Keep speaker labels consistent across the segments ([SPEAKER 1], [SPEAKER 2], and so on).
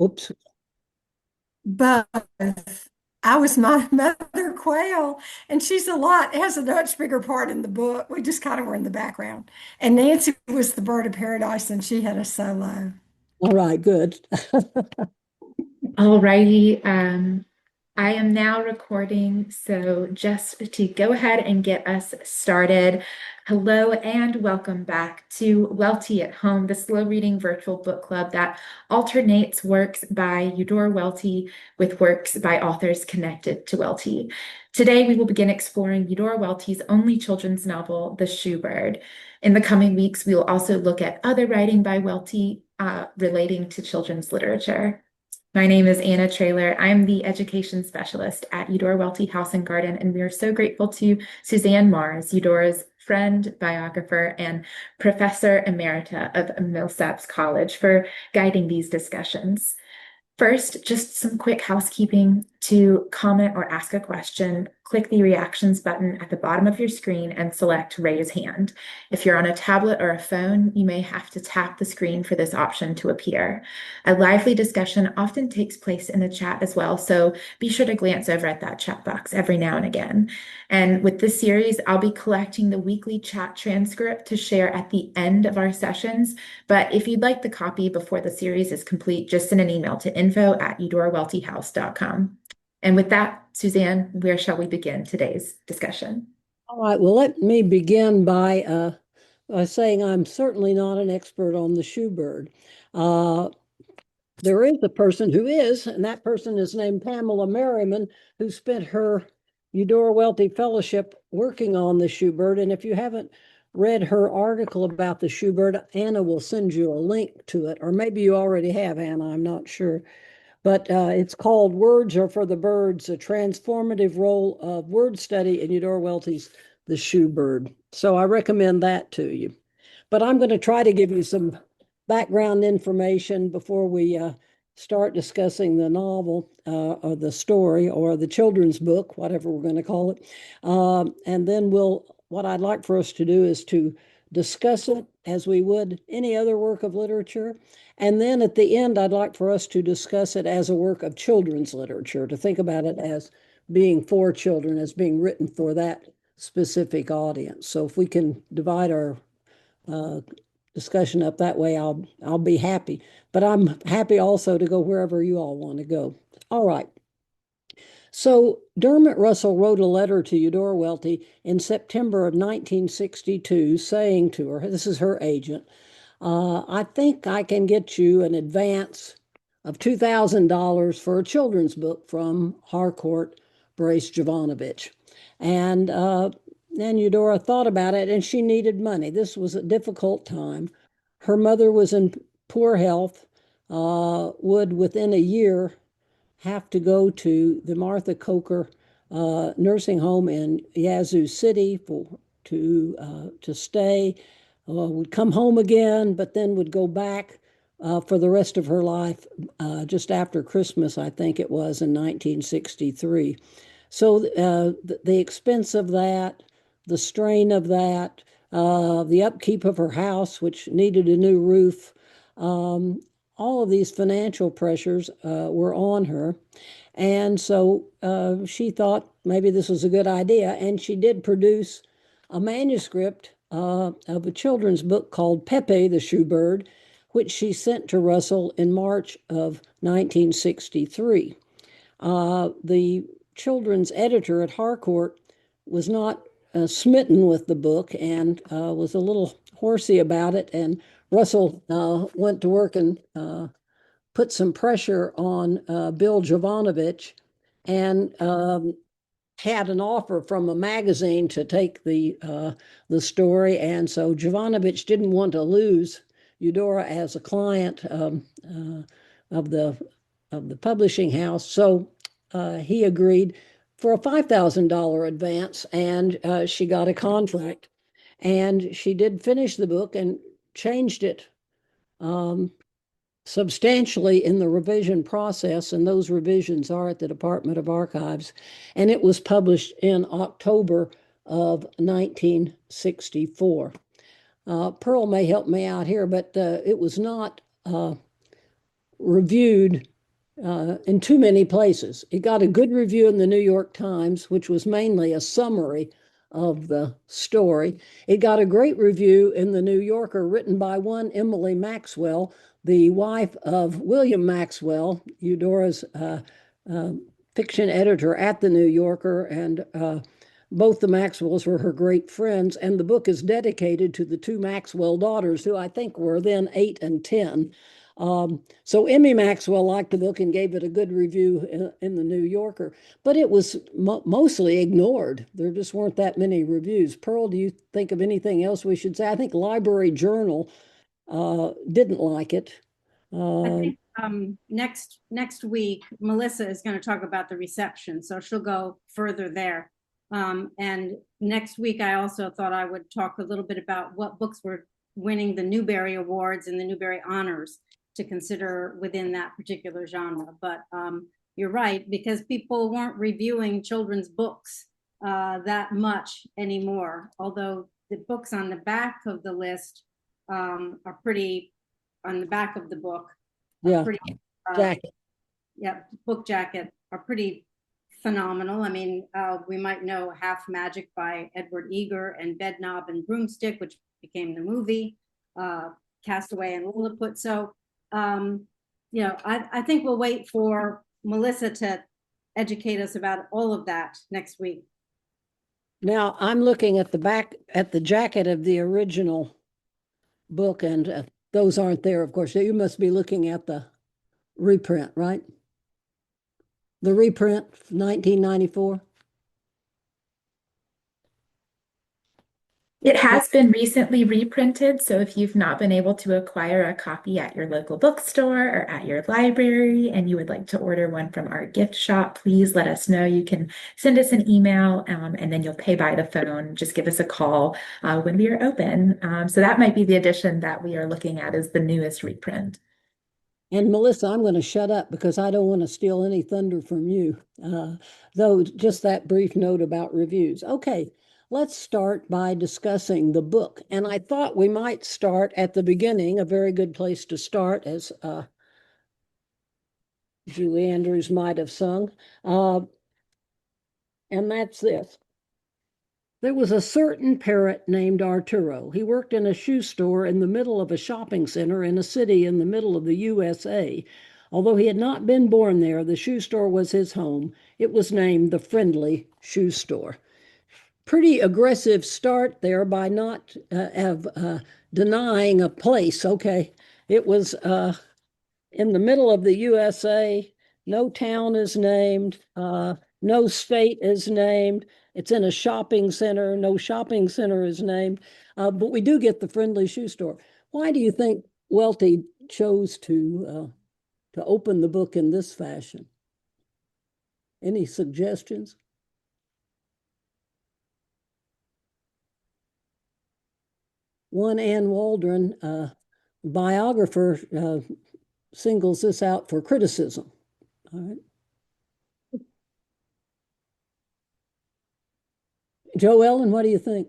[SPEAKER 1] Oops.
[SPEAKER 2] But I was my mother quail, and she's a lot, has a much bigger part in the book. We just kind of were in the background. And Nancy was the bird of paradise, and she had a solo.
[SPEAKER 1] All right, good.
[SPEAKER 3] Alrighty, I am now recording, so just to go ahead and get us started. Hello and welcome back to Welty at Home, the slow reading virtual book club that alternates works by Eudora Welty with works by authors connected to Welty. Today we will begin exploring Eudora Welty's only children's novel, The Shoe Bird. In the coming weeks, we will also look at other writing by Welty relating to children's literature. My name is Anna Traylor. I'm the education specialist at Eudora Welty House and Garden, and we are so grateful to Suzanne Mars, Eudora's friend, biographer, and professor emerita of Millsaps College for guiding these discussions. First, just some quick housekeeping. To comment or ask a question, click the reactions button at the bottom of your screen and select raise hand. If you're on a tablet or a phone, you may have to tap the screen for this option to appear. A lively discussion often takes place in the chat as well, so be sure to glance over at that chat box every now and again. And with this series, I'll be collecting the weekly chat transcript to share at the end of our sessions. But if you'd like the copy before the series is complete, just send an email to info@eudoraweltyhouse.com. And with that, Suzanne, where shall we begin today's discussion?
[SPEAKER 1] All right, well, let me begin by saying I'm certainly not an expert on the shoe bird. Uh, there is a person who is, and that person is named Pamela Merriman, who spent her Eudora Welty Fellowship working on the shoe bird. And if you haven't read her article about the shoe bird, Anna will send you a link to it, or maybe you already have, Anna, I'm not sure. But it's called Words Are for the Birds, a transformative role of word study in Eudora Welty's The Shoe Bird. So I recommend that to you. But I'm going to try to give you some background information before we start discussing the novel or the story or the children's book, whatever we're going to call it. And then what I'd like for us to do is to discuss it as we would any other work of literature. And then at the end, I'd like for us to discuss it as a work of children's literature, to think about it as being for children, as being written for that specific audience. So if we can divide our uh, discussion up that way, I'll be happy. But I'm happy also to go wherever you all want to go. All right. So Dermot Russell wrote a letter to Eudora Welty in September of 1962 saying to her, this is her agent, I think I can get you an advance of $2,000 for a children's book from Harcourt Brace Jovanovich. And then Eudora thought about it and she needed money. This was a difficult time. Her mother was in poor health, would within a year have to go to the Martha Coker nursing home in Yazoo City to stay. Would come home again, but then would go back for the rest of her life just after Christmas, I think it was in 1963. So the expense of that, the strain of that, the upkeep of her house, which needed a new roof, um, all of these financial pressures were on her. And so she thought maybe this was a good idea. And she did produce a manuscript of a children's book called Pepe the Shoe Bird, which she sent to Russell in March of 1963. The children's editor at Harcourt was not smitten with the book and was a little horsey about it. And Russell went to work and put some pressure on Bill Jovanovich and had an offer from a magazine to take the story. And so Jovanovich didn't want to lose Eudora as a client of the publishing house. So he agreed for a $5,000 advance, and she got a contract. And she did finish the book and changed it um, substantially in the revision process, and those revisions are at the Department of Archives. And it was published in October of 1964. Pearl may help me out here, but it was not reviewed in too many places. It got a good review in the New York Times, which was mainly a summary of the story. It got a great review in the New Yorker, written by one Emily Maxwell, the wife of William Maxwell, Eudora's fiction editor at the New Yorker, and both the Maxwells were her great friends. And the book is dedicated to the two Maxwell daughters, who I think were then 8 and 10. So Emmy Maxwell liked the book and gave it a good review in the New Yorker, but it was mostly ignored. There just weren't that many reviews. Pearl, do you think of anything else we should say? I think Library Journal didn't like it.
[SPEAKER 4] I think next week, Melissa is going to talk about the reception, so she'll go further there. And next week, I also thought I would talk a little bit about what books were winning the Newbery Awards and the Newbery Honors to consider within that particular genre. But you're right, because people weren't reviewing children's books that much anymore, although the books on the back of the list are pretty, on the back of the book,
[SPEAKER 1] Yeah,
[SPEAKER 4] pretty,
[SPEAKER 1] jacket.
[SPEAKER 4] yeah, book jacket are pretty phenomenal. I mean, we might know Half Magic by Edward Eger and Bedknob and Broomstick, which became the movie, Castaway and Lilliput. So, you know, I think we'll wait for Melissa to educate us about all of that next week.
[SPEAKER 1] Now I'm looking at the back at the jacket of the original book, and those aren't there, of course. You must be looking at the reprint, right? The reprint, 1994.
[SPEAKER 3] It has been recently reprinted, so if you've not been able to acquire a copy at your local bookstore or at your library and you would like to order one from our gift shop, please let us know. You can send us an email and then you'll pay by the phone. Just give us a call when we are open. So that might be the edition that we are looking at as the newest reprint.
[SPEAKER 1] And Melissa, I'm going to shut up because I don't want to steal any thunder from you. Though just that brief note about reviews. Okay, let's start by discussing the book. And I thought we might start at the beginning, a very good place to start, as Julie Andrews might have sung. And that's this. There was a certain parrot named Arturo. He worked in a shoe store in the middle of a shopping center in a city in the middle of the USA. Although he had not been born there, the shoe store was his home. It was named the Friendly Shoe Store. Pretty aggressive start there by not denying a place. Okay, it was in the middle of the USA. No town is named. No state is named. It's in a shopping center. No shopping center is named. But we do get the Friendly Shoe Store. Why do you think Welty chose to open the book in this fashion? Any suggestions? One Ann Waldron, biographer, singles this out for criticism. All right. Joe Ellen, what do you think?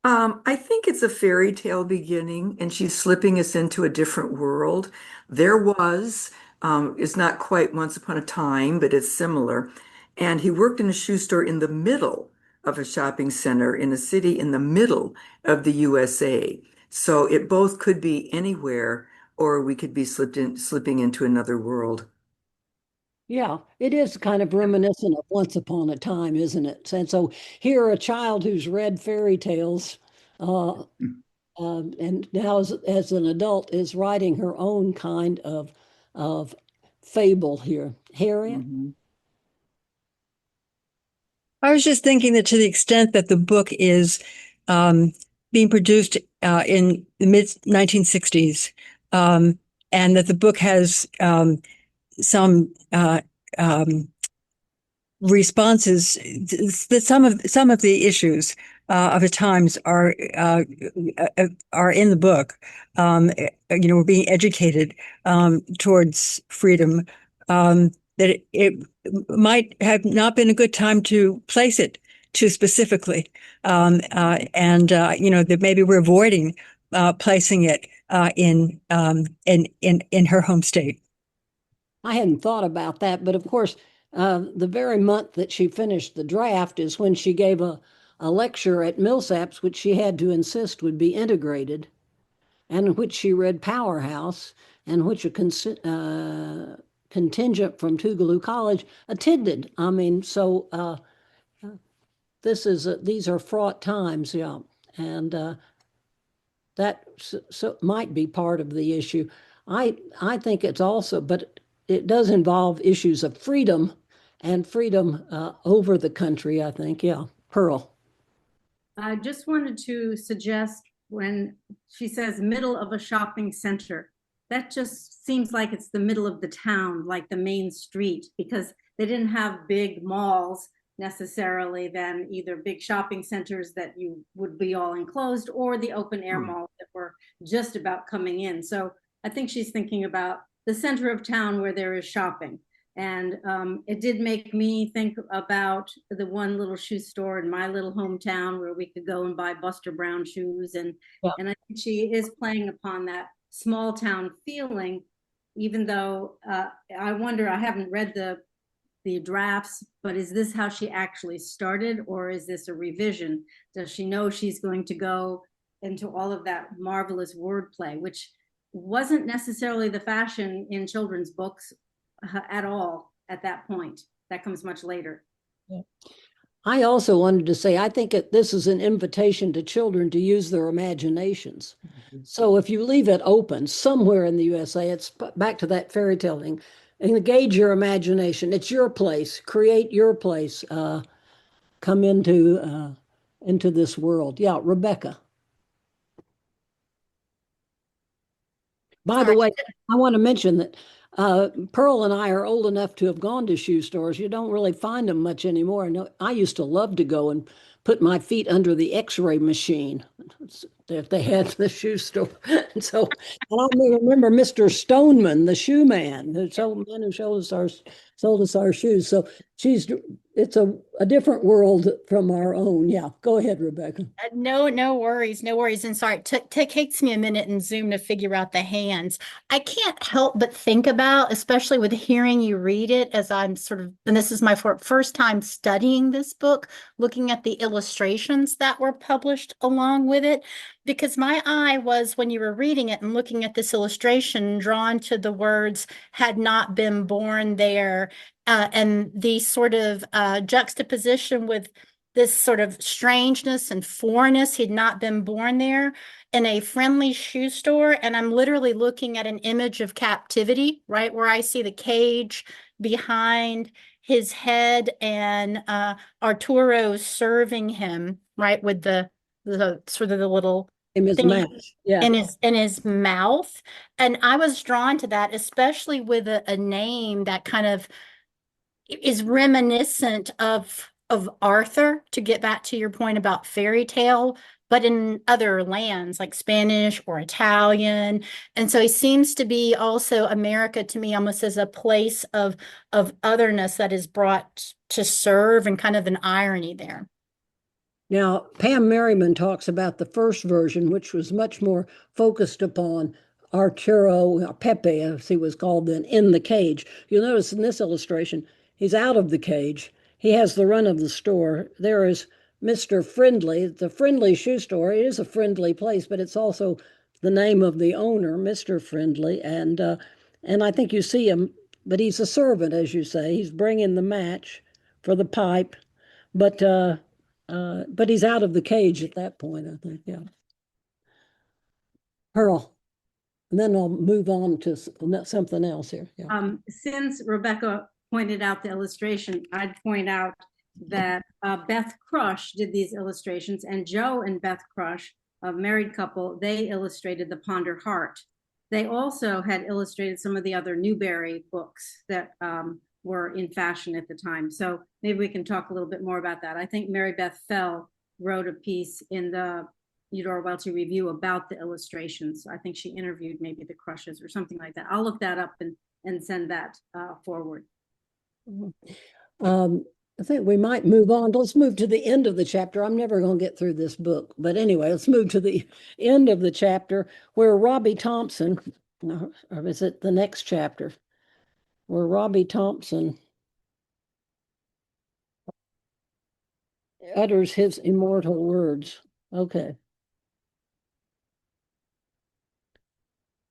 [SPEAKER 5] I think it's a fairy tale beginning, and she's slipping us into a different world. There was, it's not quite Once Upon a Time, but it's similar. And he worked in a shoe store in the middle of a shopping center in a city in the middle of the USA. So it both could be anywhere, or we could be slipping into another world.
[SPEAKER 1] Yeah, it is kind of reminiscent of Once Upon a Time, isn't it? And so here, a child who's read fairy tales, and now as an adult is writing her own kind of fable here. Harriet?
[SPEAKER 5] Mhm.
[SPEAKER 6] I was just thinking that to the extent that the book is being produced in the mid 1960s, and that the book has some responses, that some of the issues of the times are in the book. We're being educated towards freedom. That it might have not been a good time to place it too specifically, that maybe we're avoiding placing it in her home state.
[SPEAKER 1] I hadn't thought about that, but of course, the very month that she finished the draft is when she gave a lecture at Millsaps, which she had to insist would be integrated, and in which she read Powerhouse, and which contingent from Tougaloo College attended. I mean, so these are fraught times, yeah, and that might be part of the issue. I think it's also, but it does involve issues of freedom and freedom over the country, I think. Yeah. Pearl.
[SPEAKER 4] I just wanted to suggest when she says middle of a shopping center, that just seems like it's the middle of the town, like the main street, because they didn't have big malls necessarily, then either big shopping centers that you would be all enclosed or the open air malls that were just about coming in. So I think she's thinking about the center of town where there is shopping. And it did make me think about the one little shoe store in my little hometown where we could go and buy Buster Brown shoes.
[SPEAKER 1] Yeah.
[SPEAKER 4] And I think she is playing upon that small town feeling, even though I wonder, I haven't read the drafts, but is this how she actually started, or is this a revision? Does she know she's going to go into all of that marvelous wordplay, which wasn't necessarily the fashion in children's books at all at that point? That comes much later.
[SPEAKER 1] Yeah. I also wanted to say, I think this is an invitation to children to use their imaginations. So if you leave it open somewhere in the USA, it's back to that fairy tale thing. Engage your imagination. It's your place. Create your place. Come into this world. Yeah, Rebecca. By the way, I want to mention that Pearl and I are old enough to have gone to shoe stores. You don't really find them much anymore. I used to love to go and put my feet under the X-ray machine if they had the shoe store. And so, and I remember Mr. Stoneman, the shoe man, who sold us our shoes. So it's a different world from our own. Yeah, go ahead, Rebecca.
[SPEAKER 7] No worries, no worries. And sorry, it takes me a minute in Zoom to figure out the hands. I can't help but think about, especially with hearing you read it, as I'm sort of, and this is my first time studying this book, looking at the illustrations that were published along with it, because my eye was, when you were reading it and looking at this illustration, drawn to the words "had not been born there," and the sort of juxtaposition with this sort of strangeness and foreignness. He'd not been born there, in a friendly shoe store. And I'm literally looking at an image of captivity, right, where I see the cage behind his head and Arturo serving him, right, with the sort of the little
[SPEAKER 1] In his
[SPEAKER 7] thingy
[SPEAKER 1] mouth. Yeah.
[SPEAKER 7] in his mouth. And I was drawn to that, especially with a name that kind of is reminiscent of Arthur, to get back to your point about fairy tale, but in other lands like Spanish or Italian. And so he seems to be also America to me almost as a place of otherness that is brought to serve, and kind of an irony there.
[SPEAKER 1] Now, Pam Merriman talks about the first version, which was much more focused upon Arturo, Pepe, as he was called then, in the cage. You'll notice in this illustration, he's out of the cage. He has the run of the store. There is Mr. Friendly, the friendly shoe store. It is a friendly place, but it's also the name of the owner, Mr. Friendly. And I think you see him, but he's a servant, as you say. He's bringing the match for the pipe, but he's out of the cage at that point, I think. Yeah. Pearl. And then I'll move on to something else here. Yeah.
[SPEAKER 4] Since Rebecca pointed out the illustration, I'd point out that Beth Crush did these illustrations, and Joe and Beth Crush, a married couple, they illustrated the Ponder Heart. They also had illustrated some of the other Newbery books that were in fashion at the time. So maybe we can talk a little bit more about that. I think Mary Beth Fell wrote a piece in the Eudora Welty Review about the illustrations. I think she interviewed maybe the Crushes or something like that. I'll look that up and send that forward.
[SPEAKER 1] I think we might move on. Let's move to the end of the chapter. I'm never going to get through this book. But anyway, let's move to the end of the chapter where Robbie Thompson, or is it the next chapter? where Robbie Thompson utters his immortal words. Okay.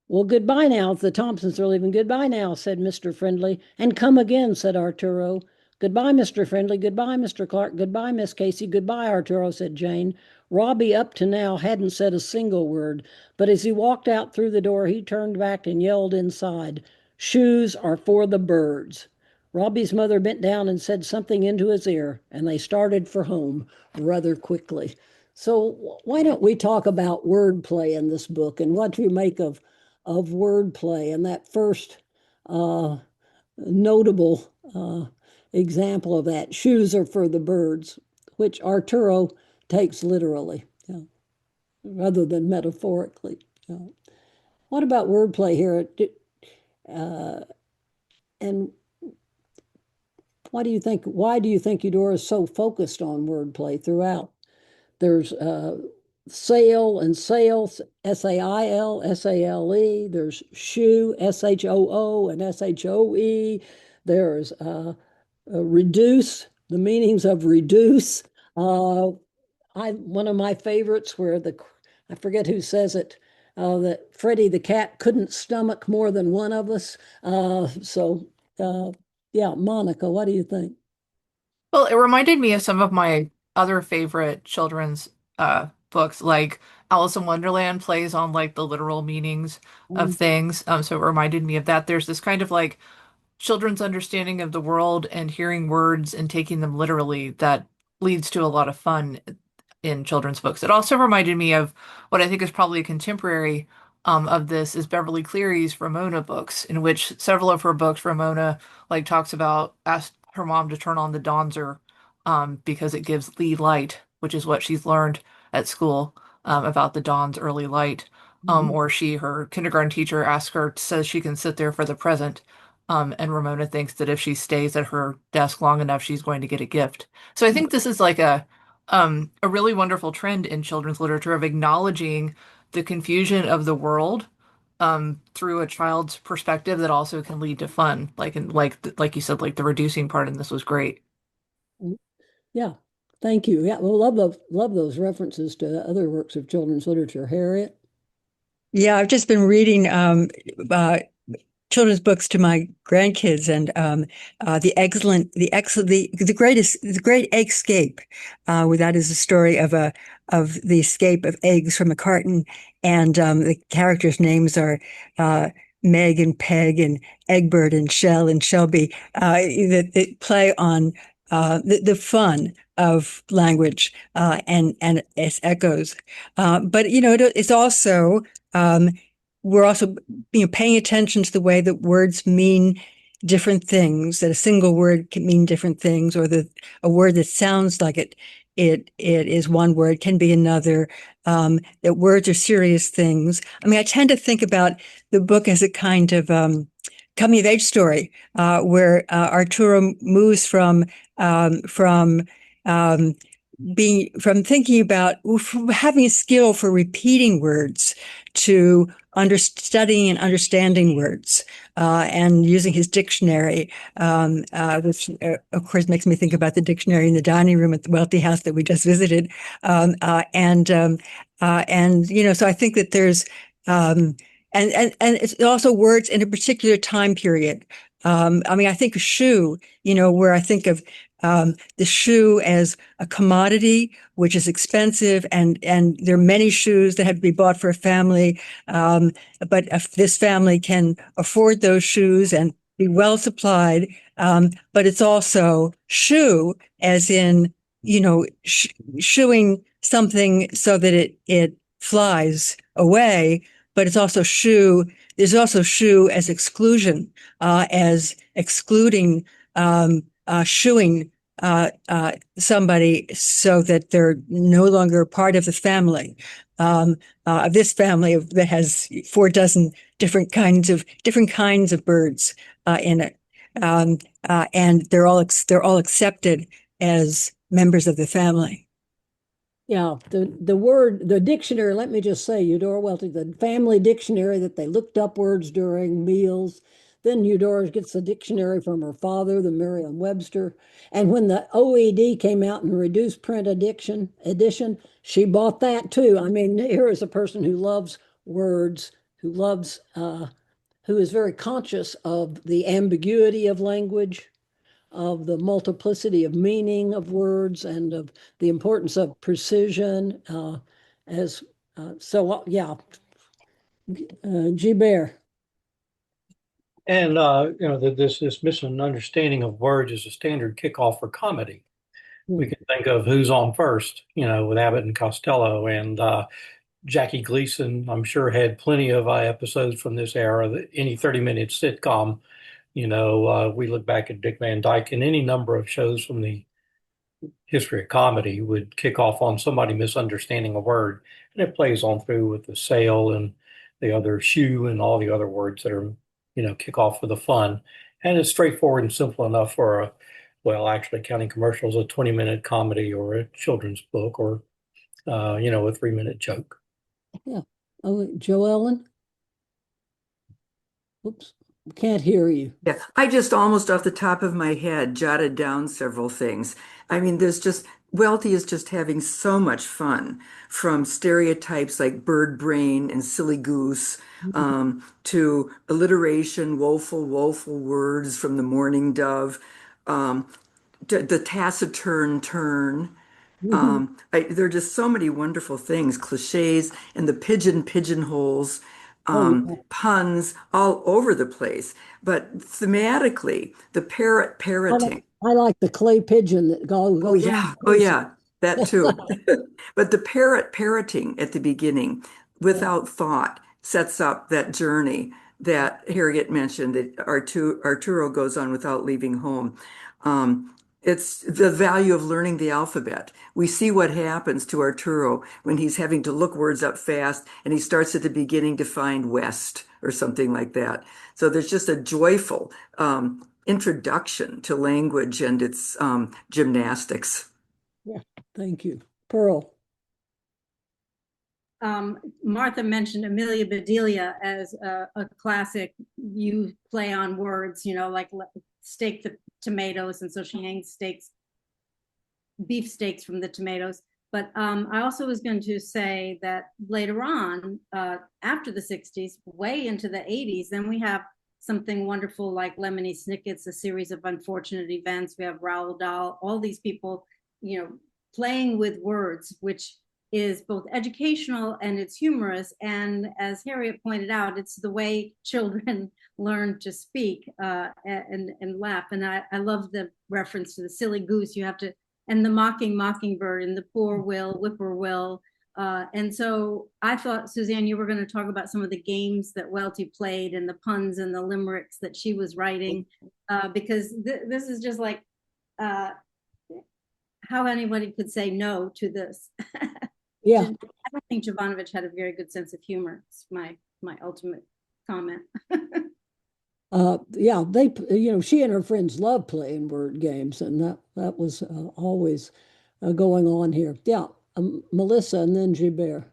[SPEAKER 1] Well, goodbye now. The Thompsons are leaving. Goodbye now, said Mr. Friendly. And come again, said Arturo. Goodbye, Mr. Friendly. Goodbye, Mr. Clark. Goodbye, Miss Casey. Goodbye, Arturo, said Jane. Robbie, up to now, hadn't said a single word, but as he walked out through the door, he turned back and yelled inside, "Shoes are for the birds." Robbie's mother bent down and said something into his ear, and they started for home rather quickly. So why don't we talk about wordplay in this book and what you make of wordplay and that first notable example of that, shoes are for the birds, which Arturo takes literally, rather than metaphorically. What about wordplay here? And why do you think Eudora is so focused on wordplay throughout? There's sail and sales, S-A-I-L, S-A-L-E. There's shoe, S-H-O-O and S-H-O-E. There's reduce, the meanings of reduce. One of my favorites where I forget who says it, that Freddie the cat couldn't stomach more than one of us. Yeah, Monica, what do you think?
[SPEAKER 8] Well, it reminded me of some of my other favorite children's books, like Alice in Wonderland plays on like the literal meanings of
[SPEAKER 1] Mm,
[SPEAKER 8] things. So it reminded me of that. There's this kind of like children's understanding of the world and hearing words and taking them literally that leads to a lot of fun in children's books. It also reminded me of what I think is probably a contemporary of this is Beverly Cleary's Ramona books, in which several of her books, Ramona like talks about asked her mom to turn on the Donzer because it gives Lee light, which is what she's learned at school about the dawn's early light.
[SPEAKER 1] mhm.
[SPEAKER 8] Or her kindergarten teacher asks her, says she can sit there for the present. And Ramona thinks that if she stays at her desk long enough, she's going to get a gift. So I think this is like a really wonderful trend in children's literature of acknowledging the confusion of the world through a child's perspective that also can lead to fun. Like you said, like the reducing part in this was great.
[SPEAKER 1] Yeah, thank you. Yeah, well, love those references to other works of children's literature. Harriet?
[SPEAKER 6] Yeah, I've just been reading children's books to my grandkids, and the great egg escape. Where that is a story of the escape of eggs from a carton, and the characters' names are Meg and Peg and Egbert and Shell and Shelby. That play on the fun of language and its echoes. But it's also we're also paying attention to the way that words mean different things, that a single word can mean different things, or that a word that sounds like it is one word can be another, that words are serious things. I mean, I tend to think about the book as a kind of coming of age story, where Arturo moves um, from thinking about from having a skill for repeating words to studying and understanding words, and using his dictionary, which of course makes me think about the dictionary in the dining room at the Welty house that we just visited. So I think that there's and it's also words in a particular time period. I mean, I think of shoe, where I think of the shoe as a commodity, which is expensive, and there are many shoes that have to be bought for a family. But if this family can afford those shoes and be well supplied, but it's also shoe, as in shoeing something so that it flies away. But it's also shoe. There's also shoe as exclusion, as excluding. Shoeing somebody so that they're no longer part of the family. This family that has 4 dozen different kinds of birds in it, and they're all accepted as members of the family.
[SPEAKER 1] Yeah, the dictionary, let me just say, Eudora Welty, the family dictionary that they looked up words during meals, Then Eudora gets the dictionary from her father, the Merriam-Webster. And when the OED came out in reduced print edition, she bought that too. I mean, here is a person who loves words, who is very conscious of the ambiguity of language, of the multiplicity of meaning of words, and of the importance of precision. Yeah, G. Bear.
[SPEAKER 9] And this misunderstanding of words is a standard kickoff for comedy. We can think of Who's on First, with Abbott and Costello, and Jackie Gleason. I'm sure had plenty of episodes from this era. Any 30-minute sitcom, we look back at Dick Van Dyke, and any number of shows from the history of comedy would kick off on somebody misunderstanding a word, and it plays on through with the sale and the other shoe and all the other words that are, kick off for the fun. And it's straightforward and simple enough for actually counting commercials, a 20-minute comedy or a children's book or, a 3-minute joke.
[SPEAKER 1] Yeah. Oh, Joe Ellen? Oops, can't hear you.
[SPEAKER 5] Yeah, I just almost off the top of my head jotted down several things. I mean, Welty is just having so much fun, from stereotypes like bird brain and silly goose, to alliteration, woeful words from the mourning dove, to the taciturn turn. There are just so many wonderful things, cliches, and the pigeonholes,
[SPEAKER 1] Yeah.
[SPEAKER 5] puns all over the place. But thematically, the parroting.
[SPEAKER 1] I like the clay pigeon that goes
[SPEAKER 5] Oh yeah,
[SPEAKER 1] on.
[SPEAKER 5] oh yeah, that too. But the parroting at the beginning, without thought, sets up that journey that Harriet mentioned, that Arturo goes on without leaving home. It's the value of learning the alphabet. We see what happens to Arturo when he's having to look words up fast, and he starts at the beginning to find West or something like that. So there's just a joyful introduction to language and its gymnastics.
[SPEAKER 1] Yeah, thank you. Pearl.
[SPEAKER 4] Martha mentioned Amelia Bedelia as a classic. You play on words, like steak the tomatoes, and so she hangs beef steaks from the tomatoes. But I also was going to say that later on, after the 60s, way into the 80s, then we have something wonderful like Lemony Snicket's A Series of Unfortunate Events. We have Roald Dahl, all these people, playing with words, which is both educational and it's humorous. And as Harriet pointed out, it's the way children learn to speak and laugh. And I love the reference to the silly goose. And the mocking mockingbird and the poor whippoorwill. And so I thought, Suzanne, you were going to talk about some of the games that Welty played and the puns and the limericks that she was writing, because this is just like how anybody could say no to this.
[SPEAKER 1] Yeah.
[SPEAKER 4] I don't think Jovanovich had a very good sense of humor. It's my ultimate comment.
[SPEAKER 1] Yeah, she and her friends love playing word games, and that was always going on here. Yeah, Melissa and then Gilbert.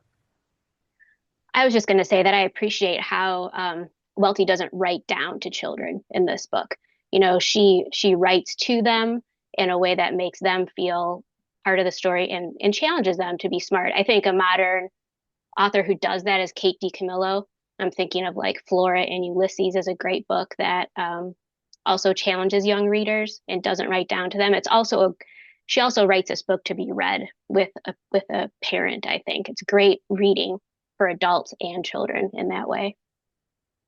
[SPEAKER 10] I was just going to say that I appreciate how Welty doesn't write down to children in this book. She writes to them in a way that makes them feel part of the story and challenges them to be smart. I think a modern author who does that is Kate DiCamillo. I'm thinking of like Flora and Ulysses is a great book that also challenges young readers and doesn't write down to them. She also writes this book to be read with a parent. I think it's great reading for adults and children in that way.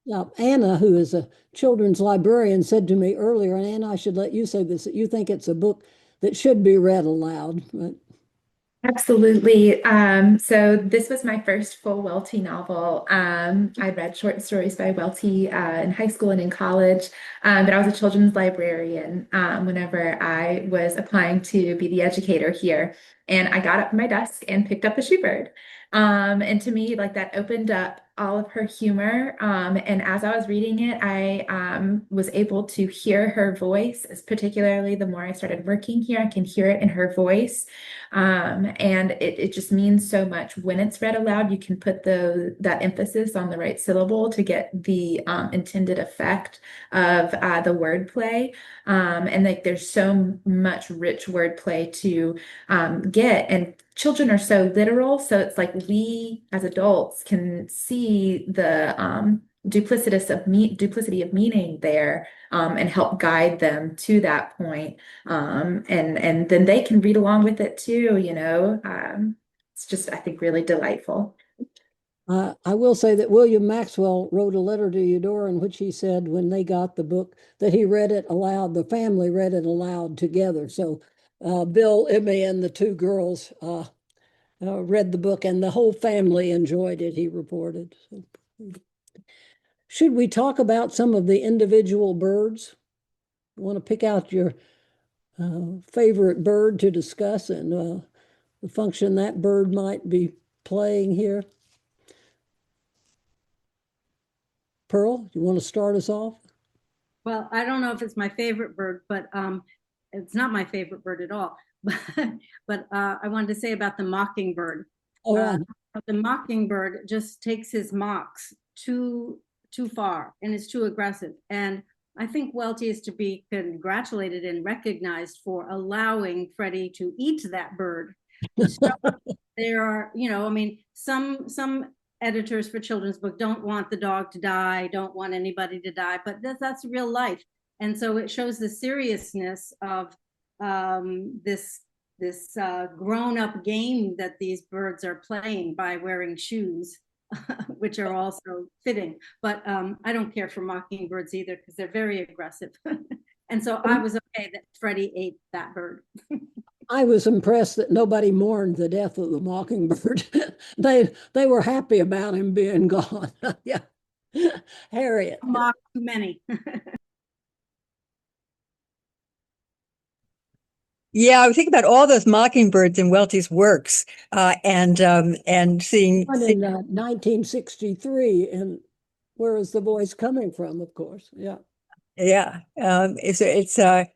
[SPEAKER 1] Yeah, Anna, who is a children's librarian, said to me earlier, and Anna, I should let you say this, that you think it's a book that should be read aloud. But
[SPEAKER 3] Absolutely. So this was my first full Welty novel. I read short stories by Welty in high school and in college, but I was a children's librarian whenever I was applying to be the educator here. And I got up from my desk and picked up the Shoebird. And to me, like that opened up all of her humor. And as I was reading it, I was able to hear her voice, particularly the more I started working here, I can hear it in her voice. And it just means so much. When it's read aloud, you can put that emphasis on the right syllable to get the intended effect of the wordplay. And like there's so much rich wordplay to get. And children are so literal, so it's like we as adults can see the duplicity of meaning there, and help guide them to that point. And then they can read along with it too, you know. It's just, I think, really delightful.
[SPEAKER 1] I will say that William Maxwell wrote a letter to Eudora in which he said when they got the book that he read it aloud, the family read it aloud together. So Bill, Emmy, and the two girls read the book, and the whole family enjoyed it, he reported. So, should we talk about some of the individual birds? You want to pick out your favorite bird to discuss and the function that bird might be playing here? Pearl, you want to start us off?
[SPEAKER 4] Well, I don't know if it's my favorite bird, but it's not my favorite bird at all. But I wanted to say about the mockingbird.
[SPEAKER 1] Oh, yeah.
[SPEAKER 4] The mockingbird just takes his mocks too far and is too aggressive. And I think Welty is to be congratulated and recognized for allowing Freddie to eat that bird. So there are, you know, I mean, some editors for children's book don't want the dog to die, don't want anybody to die, but that's real life. And so it shows the seriousness of this grown-up game that these birds are playing by wearing shoes, which are also fitting. But I don't care for mockingbirds either because they're very aggressive. And so I was okay that Freddie ate that bird.
[SPEAKER 1] I was impressed that nobody mourned the death of the mockingbird. They were happy about him being gone. Yeah. Harriet.
[SPEAKER 4] Mock too many.
[SPEAKER 6] Yeah, I think about all those mockingbirds in Welty's works, and seeing,
[SPEAKER 1] One in 1963, and where is the voice coming from? Of course, yeah.
[SPEAKER 6] yeah, there's a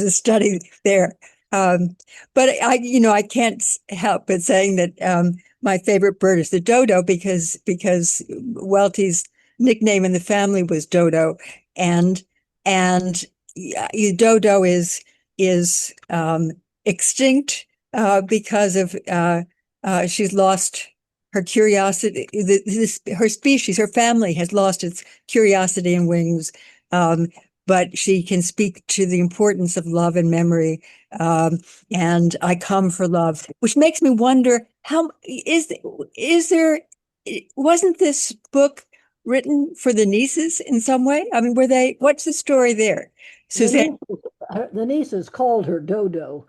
[SPEAKER 6] study there, but I can't help but saying that my favorite bird is the dodo because Welty's nickname in the family was Dodo, and dodo is extinct because of she's lost her curiosity. Her species, her family has lost its curiosity and wings, but she can speak to the importance of love and memory. And I come for love, which makes me wonder wasn't this book written for the nieces in some way? I mean, what's the story there? Suzanne?
[SPEAKER 1] The nieces called her Dodo,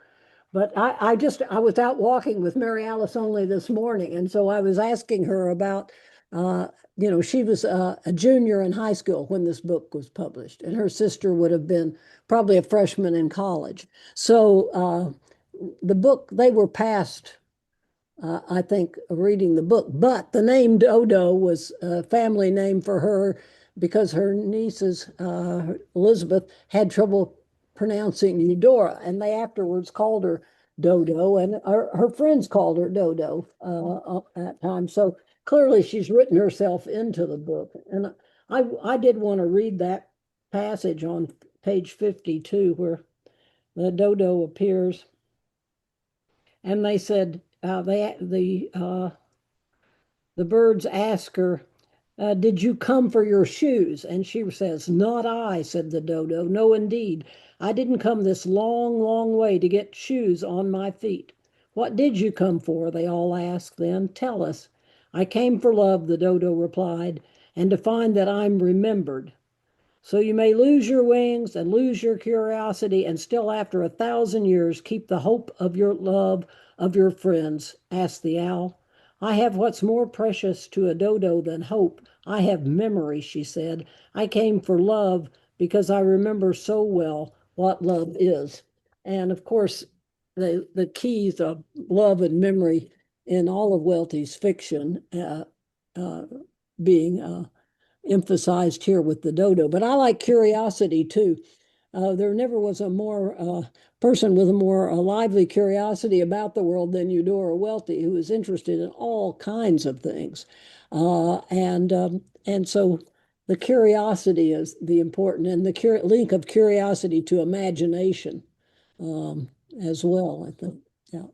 [SPEAKER 1] but I was out walking with Mary Alice only this morning, and so I was asking her about, she was a junior in high school when this book was published, and her sister would have been probably a freshman in college. So the book, they were past, I think, reading the book, but the name Dodo was a family name for her because her nieces, Elizabeth, had trouble pronouncing Eudora, and they afterwards called her Dodo, and her friends called her Dodo at that time. So clearly she's written herself into the book. And I did want to read that passage on page 52 where the Dodo appears. And they said, the birds ask her, did you come for your shoes? And she says, not I, said the dodo. No, indeed. I didn't come this long, long way to get shoes on my feet. What did you come for? They all asked then. Tell us. I came for love, the dodo replied, and to find that I'm remembered. So you may lose your wings and lose your curiosity, and still after 1,000 years keep the hope of your love of your friends, asked the owl. I have what's more precious to a dodo than hope. I have memory, she said. I came for love because I remember so well what love is. And of course, the keys of love and memory in all of Welty's fiction being emphasized here with the dodo. But I like curiosity too. There never was a more person with a more lively curiosity about the world than Eudora Welty, who is interested in all kinds of things, and so the curiosity is the important, and the link of curiosity to imagination as well. I think, yeah.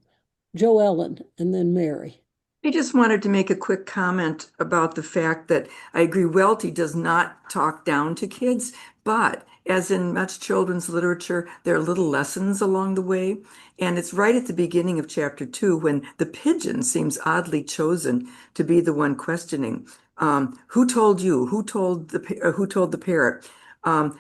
[SPEAKER 1] Jo Ellen, and then Mary.
[SPEAKER 5] I just wanted to make a quick comment about the fact that I agree Welty does not talk down to kids, but as in much children's literature, there are little lessons along the way. And it's right at the beginning of chapter 2 when the pigeon seems oddly chosen to be the one questioning. Who told you? Who told the parrot?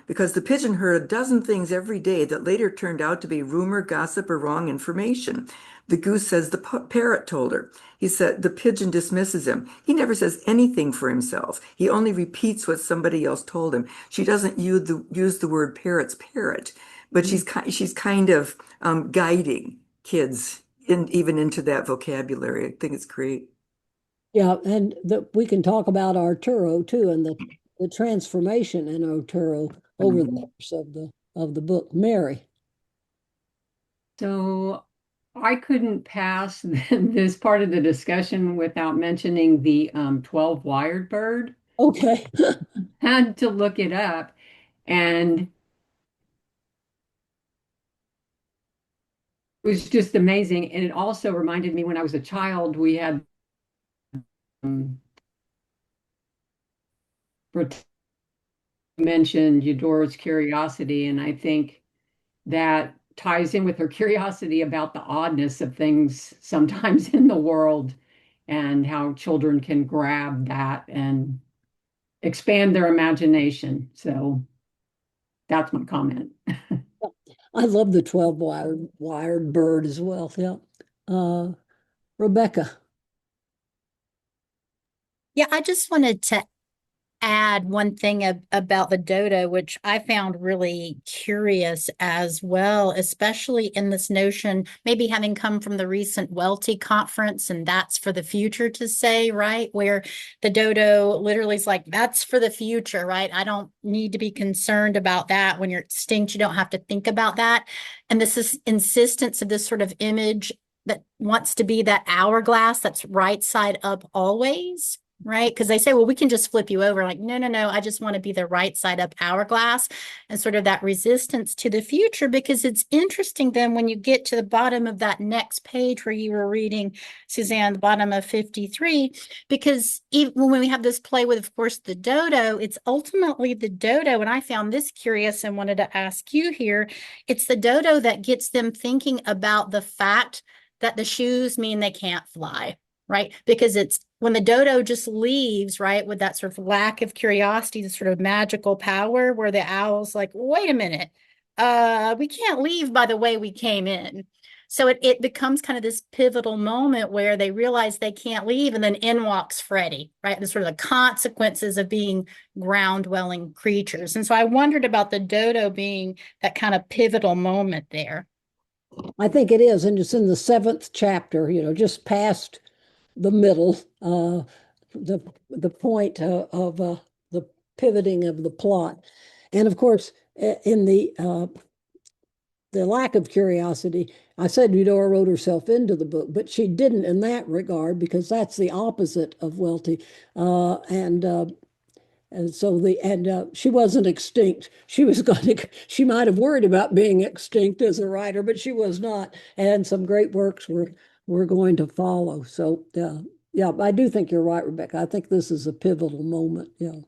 [SPEAKER 5] Because the pigeon heard a dozen things every day that later turned out to be rumor, gossip, or wrong information. The goose says the parrot told her. He said the pigeon dismisses him. He never says anything for himself. He only repeats what somebody else told him. She doesn't use the word parrot's parrot, but she's kind of guiding kids even into that vocabulary. I think it's great.
[SPEAKER 1] Yeah, and we can talk about Arturo too, and the transformation in Arturo over the course of the book. Mary.
[SPEAKER 11] So I couldn't pass this part of the discussion without mentioning the 12 wired bird.
[SPEAKER 1] Okay.
[SPEAKER 11] Had to look it up, and it was just amazing. And it also reminded me when I was a child, we had mentioned Eudora's curiosity, and I think that ties in with her curiosity about the oddness of things sometimes in the world and how children can grab that and expand their imagination. So that's my comment.
[SPEAKER 1] I love the 12 wired bird as well. Yeah. Rebecca.
[SPEAKER 7] Yeah, I just wanted to add one thing about the dodo, which I found really curious as well, especially in this notion, maybe having come from the recent Welty conference, and that's for the future to say, right? Where the dodo literally is like, that's for the future, right? I don't need to be concerned about that. When you're extinct, you don't have to think about that. And this is insistence of this sort of image that wants to be that hourglass that's right side up always. Right? Because they say, well, we can just flip you over. Like, no, I just want to be the right side up hourglass, and sort of that resistance to the future. Because it's interesting then when you get to the bottom of that next page where you were reading, Suzanne, the bottom of 53, because even when we have this play with, of course, the dodo, it's ultimately the dodo. And I found this curious and wanted to ask you here. It's the dodo that gets them thinking about the fact that the shoes mean they can't fly. Right? Because it's when the dodo just leaves, right, with that sort of lack of curiosity, the sort of magical power, where the owl's like, wait a minute, we can't leave by the way we came in. So it becomes kind of this pivotal moment where they realize they can't leave, and then in walks Freddie, right? The sort of the consequences of being ground-dwelling creatures. And so I wondered about the dodo being that kind of pivotal moment there.
[SPEAKER 1] I think it is, and it's in the 7th chapter, just past the middle, the point of the pivoting of the plot. And of course, in the lack of curiosity, I said Eudora wrote herself into the book, but she didn't in that regard, because that's the opposite of Welty. And so she wasn't extinct. She was she might have worried about being extinct as a writer, but she was not. And some great works were going to follow. So yeah, I do think you're right, Rebecca. I think this is a pivotal moment. Yeah.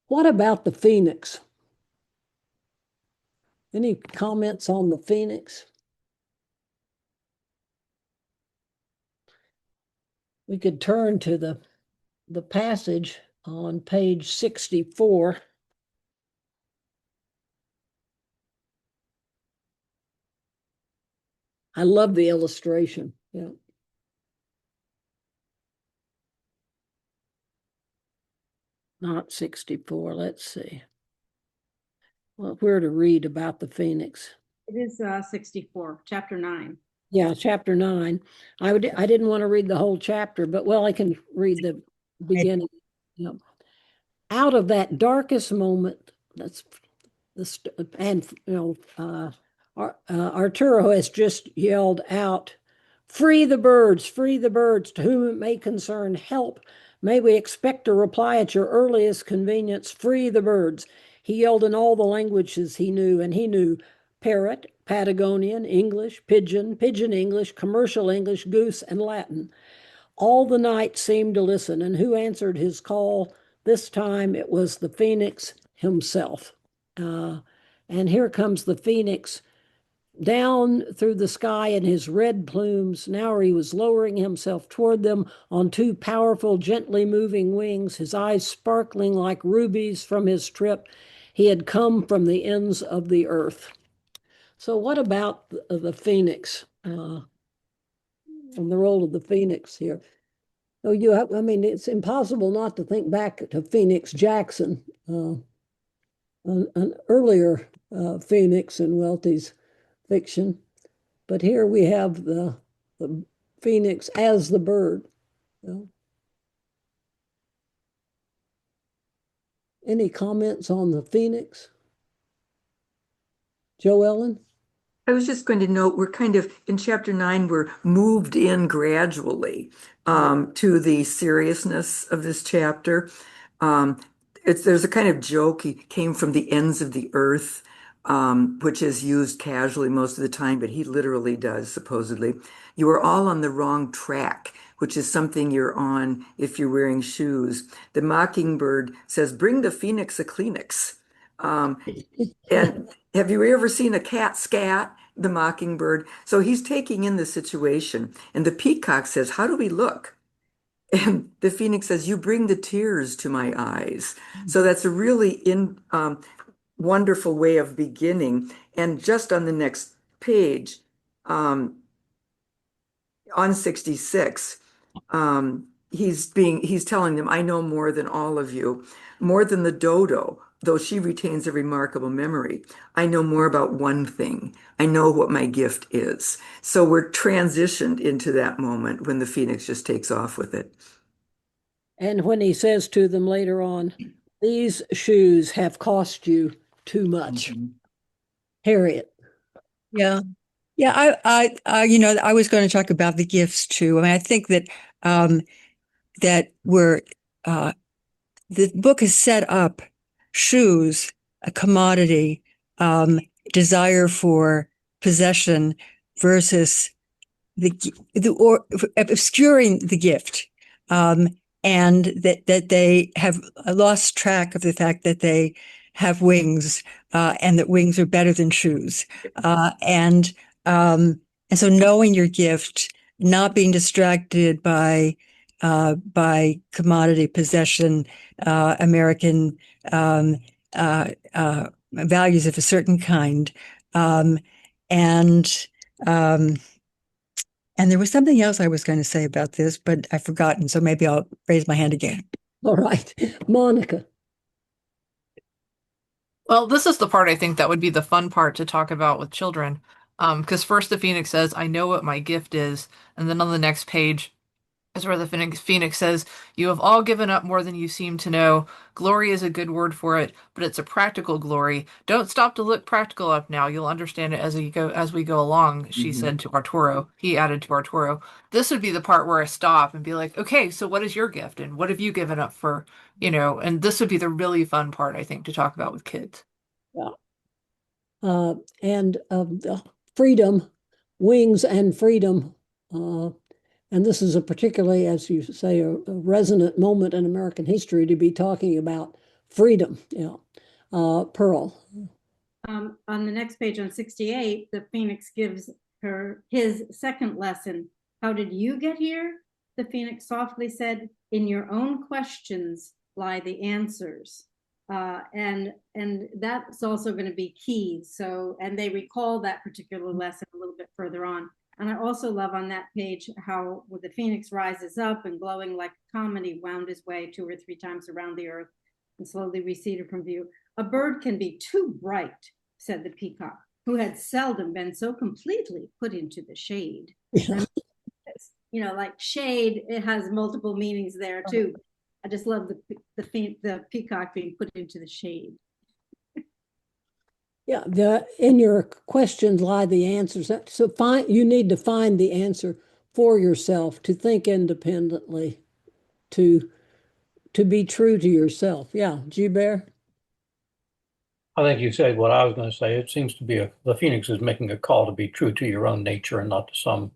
[SPEAKER 1] What about the Phoenix? Any comments on the Phoenix? We could turn to the passage on page 64. I love the illustration. Yeah. Not 64. Let's see. Well, where to read about the Phoenix?
[SPEAKER 4] It is 64, chapter 9.
[SPEAKER 1] Yeah, chapter 9. I didn't want to read the whole chapter, but well, I can read the beginning. You know, out of that darkest moment, that's and Arturo has just yelled out, free the birds, to whom it may concern, help. May we expect a reply at your earliest convenience, free the birds. He yelled in all the languages he knew, and he knew parrot, Patagonian, English, pidgin English, commercial English, goose, and Latin. All the night seemed to listen, and who answered his call? This time it was the phoenix himself. And here comes the phoenix down through the sky in his red plumes. Now he was lowering himself toward them on two powerful, gently moving wings, his eyes sparkling like rubies from his trip. He had come from the ends of the earth. So, what about the phoenix and the role of the phoenix here? Oh, I mean, it's impossible not to think back to Phoenix Jackson, an earlier Phoenix in Welty's fiction. But here we have the Phoenix as the bird. You know. Any comments on the Phoenix? Joe Ellen?
[SPEAKER 5] I was just going to note, we're kind of in chapter 9, we're moved in gradually to the seriousness of this chapter. There's a kind of joke, he came from the ends of the earth, which is used casually most of the time, but he literally does, supposedly. You are all on the wrong track, which is something you're on if you're wearing shoes. The mockingbird says, bring the phoenix a Kleenex. And have you ever seen a cat scat, the mockingbird? So he's taking in the situation. And the peacock says, how do we look? And the phoenix says, you bring the tears to my eyes. So that's a really wonderful way of beginning. And just on the next page, on 66, he's telling them, I know more than all of you, more than the dodo, though she retains a remarkable memory. I know more about one thing. I know what my gift is. So we're transitioned into that moment when the phoenix just takes off with it.
[SPEAKER 1] And when he says to them later on, these shoes have cost you too much. Harriet.
[SPEAKER 6] Yeah. Yeah, I was going to talk about the gifts too. I mean, I think that that we're the book has set up shoes, a commodity, desire for possession versus or obscuring the gift, and that they have lost track of the fact that they have wings, and that wings are better than shoes, and so knowing your gift, not being distracted by commodity possession, American values of a certain kind, and um, and there was something else I was going to say about this, but I've forgotten. So maybe I'll raise my hand again.
[SPEAKER 1] All right. Monica.
[SPEAKER 8] Well, this is the part I think that would be the fun part to talk about with children. Because first the Phoenix says, I know what my gift is. And then on the next page is where the Phoenix says, you have all given up more than you seem to know. Glory is a good word for it, but it's a practical glory. Don't stop to look practical up now. You'll understand it as we go along, she said to Arturo. He added to Arturo. This would be the part where I stop and be like, okay, so what is your gift? And what have you given up for, and this would be the really fun part, I think, to talk about with kids.
[SPEAKER 1] Yeah. And freedom, wings and freedom. And this is a particularly, as you say, a resonant moment in American history to be talking about freedom. Yeah. Pearl.
[SPEAKER 4] On the next page on 68, the Phoenix gives her his second lesson. How did you get here? The Phoenix softly said, in your own questions lie the answers. And that's also going to be key. So, and they recall that particular lesson a little bit further on. And I also love on that page how the Phoenix rises up and glowing like a comet, he wound his way 2 or 3 times around the earth and slowly receded from view. A bird can be too bright, said the peacock. who had seldom been so completely put into the shade.
[SPEAKER 1] Yeah.
[SPEAKER 4] You know, like shade, it has multiple meanings there too. I just love the peacock being put into the shade.
[SPEAKER 1] Yeah, in your questions lie the answers. So you need to find the answer for yourself, to think independently, to be true to yourself. Yeah, G Bear.
[SPEAKER 9] I think you said what I was going to say. It seems to be the Phoenix is making a call to be true to your own nature and not to some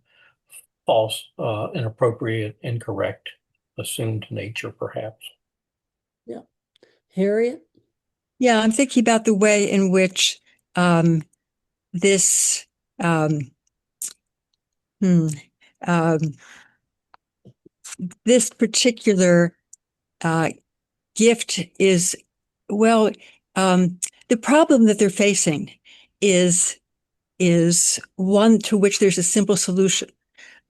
[SPEAKER 9] false, inappropriate, incorrect, assumed nature, perhaps.
[SPEAKER 1] Yeah. Harriet?
[SPEAKER 6] Yeah, I'm thinking about the way in which this um, hmm, um, this particular uh, gift is, well, the problem that they're facing is one to which there's a simple solution.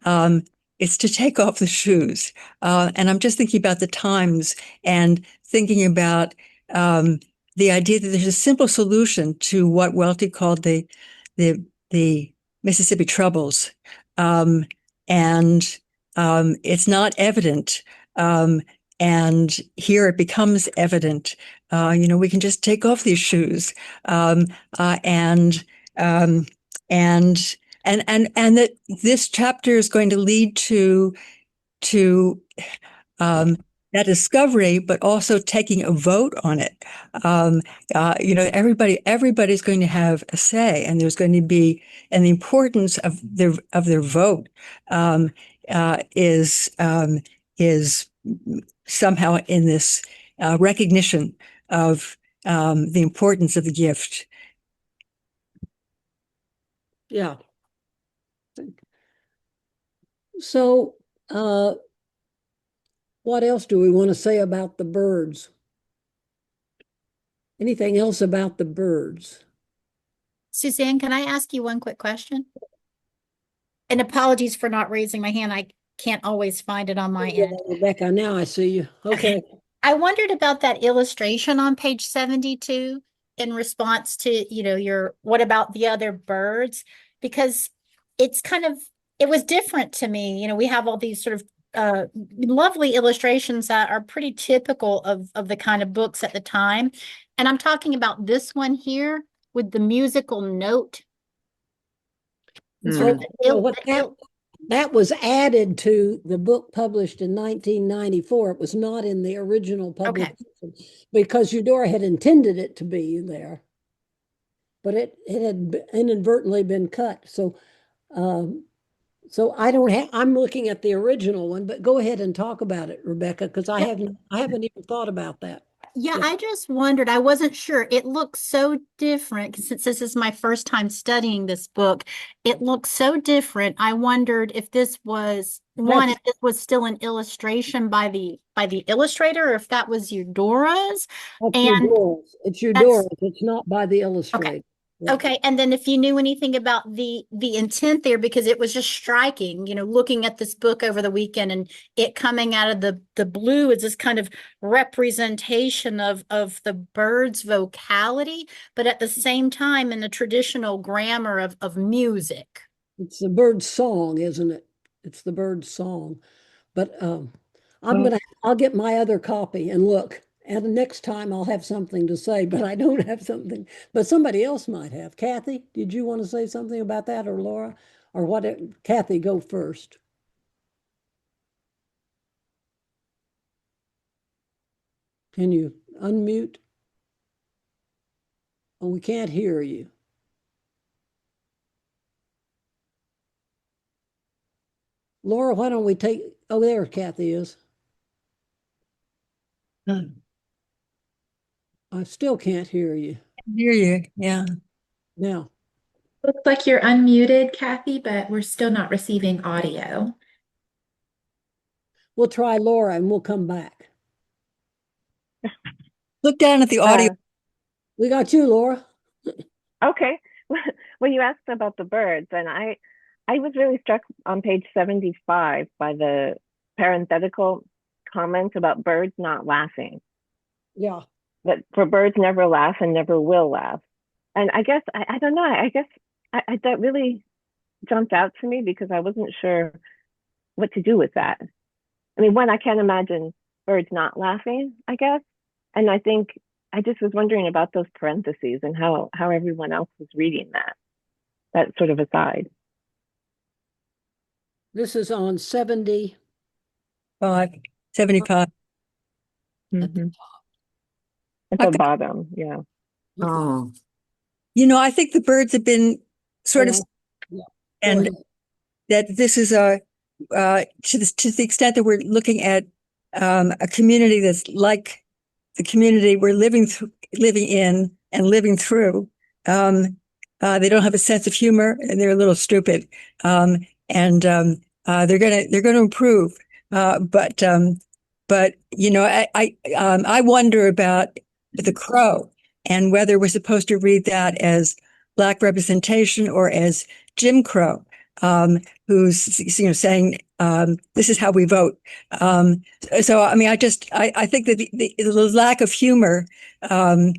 [SPEAKER 6] Um, it's to take off the shoes. And I'm just thinking about the times and thinking about um, the idea that there's a simple solution to what Welty called the the Mississippi Troubles. Um, and it's not evident. Um, and here it becomes evident. We can just take off these shoes. Um, uh, and um, and and that this chapter is going to lead to um, that discovery, but also taking a vote on it. Everybody's going to have a say, and there's going to be, and the importance of their vote um, is somehow in this recognition of the importance of the gift.
[SPEAKER 1] Yeah. So, what else do we want to say about the birds? Anything else about the birds?
[SPEAKER 7] Suzanne, can I ask you one quick question? And apologies for not raising my hand. I can't always find it on my end.
[SPEAKER 1] Rebecca, now I see you. Okay.
[SPEAKER 7] I wondered about that illustration on page 72 in response to, your what about the other birds? Because it's it was different to me. We have all these sort of lovely illustrations that are pretty typical of the kind of books at the time. And I'm talking about this one here with the musical note.
[SPEAKER 1] So, that was added to the book published in 1994. It was not in the original publication because Eudora had intended it to be there, but it had inadvertently been cut. So, I don't have. I'm looking at the original one, but go ahead and talk about it, Rebecca, because I haven't even thought about that.
[SPEAKER 7] Yeah, I just wondered. I wasn't sure. It looks so different since this is my first time studying this book. It looks so different. I wondered if this was if this was still an illustration by the illustrator, or if that was Eudora's.
[SPEAKER 1] It's Eudora's. It's not by the illustrator.
[SPEAKER 7] Okay. Okay, and then if you knew anything about the intent there, because it was just striking, looking at this book over the weekend and it coming out of the blue is this kind of representation of the bird's vocality, but at the same time in the traditional grammar of music.
[SPEAKER 1] It's the bird's song, isn't it? It's the bird's song. But I'll get my other copy and look. And next time I'll have something to say, but I don't have something, but somebody else might have. Kathy, did you want to say something about that, or Laura? Or what? Kathy, go first. Can you unmute? Oh, we can't hear you. Laura, why don't we take, oh, there Kathy is. I still can't hear you.
[SPEAKER 6] Hear you, yeah.
[SPEAKER 1] Now.
[SPEAKER 3] Looks like you're unmuted, Kathy, but we're still not receiving audio.
[SPEAKER 1] We'll try Laura and we'll come back.
[SPEAKER 6] Look down at the audio.
[SPEAKER 1] We got you, Laura.
[SPEAKER 12] Okay. Well, you asked about the birds, and I was really struck on page 75 by the parenthetical comments about birds not laughing.
[SPEAKER 1] Yeah.
[SPEAKER 12] That for birds never laugh and never will laugh. And I guess I don't know. I guess that really jumped out to me because I wasn't sure what to do with that. I mean, one, I can't imagine birds not laughing, I guess. And I think I just was wondering about those parentheses and how everyone else was reading that sort of aside.
[SPEAKER 1] This is on 70
[SPEAKER 6] 75.
[SPEAKER 1] at the
[SPEAKER 12] Mm-hmm.
[SPEAKER 1] top.
[SPEAKER 12] At
[SPEAKER 6] I
[SPEAKER 12] the
[SPEAKER 6] think,
[SPEAKER 12] bottom, yeah.
[SPEAKER 5] Oh,
[SPEAKER 6] I think the birds have been sort of,
[SPEAKER 1] Yeah. Go
[SPEAKER 6] and
[SPEAKER 1] ahead.
[SPEAKER 6] that this is to the extent that we're looking at a community that's like the community we're living in and living through. They don't have a sense of humor and they're a little stupid. And they're gonna improve. But I wonder about the crow and whether we're supposed to read that as Black representation or as Jim Crow, who's saying this is how we vote. So I mean, I think that the lack of humor um,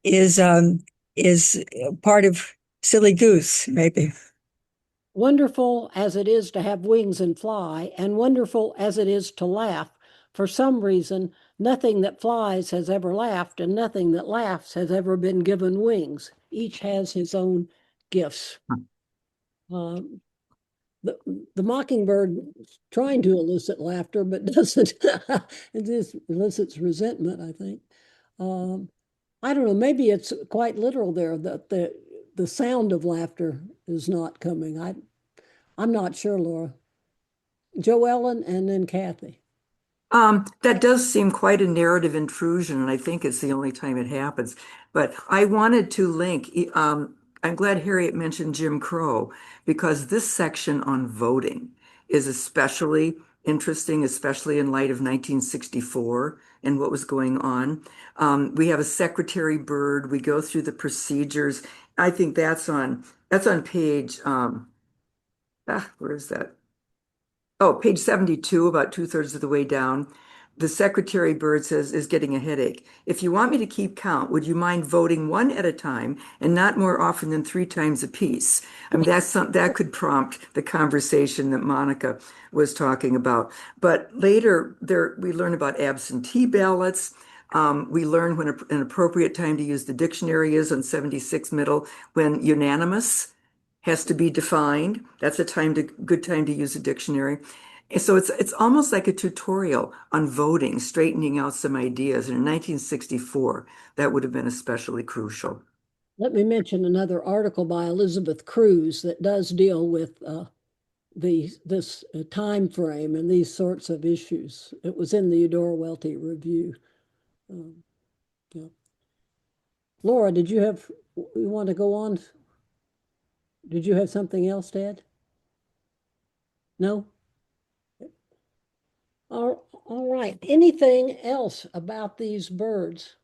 [SPEAKER 6] is part of silly goose, maybe.
[SPEAKER 1] Wonderful as it is to have wings and fly, and wonderful as it is to laugh, for some reason, nothing that flies has ever laughed, and nothing that laughs has ever been given wings. Each has his own gifts. Um, the mockingbird is trying to elicit laughter, but doesn't. It just elicits resentment, I think. Um, I don't know, maybe it's quite literal there that the sound of laughter is not coming. I'm not sure, Laura. Joellen and then Kathy.
[SPEAKER 5] that does seem quite a narrative intrusion, and I think it's the only time it happens. But I wanted to link, I'm glad Harriet mentioned Jim Crow because this section on voting is especially interesting, especially in light of 1964 and what was going on. We have a secretary bird. We go through the procedures. I think that's on page, where is that? Oh, page 72, about two-thirds of the way down. The secretary bird says, is getting a headache. If you want me to keep count, would you mind voting one at a time and not more often than 3 times a piece? I mean, that could prompt the conversation that Monica was talking about. But later we learn about absentee ballots. We learn when an appropriate time to use the dictionary is on 76 middle, when unanimous has to be defined. That's good time to use a dictionary. And so it's almost like a tutorial on voting, straightening out some ideas. And in 1964, that would have been especially crucial.
[SPEAKER 1] Let me mention another article by Elizabeth Cruz that does deal with this time frame and these sorts of issues. It was in the Eudora Welty Review. Yeah. Laura, you want to go on? Did you have something else to add? No? All right. Anything else about these birds?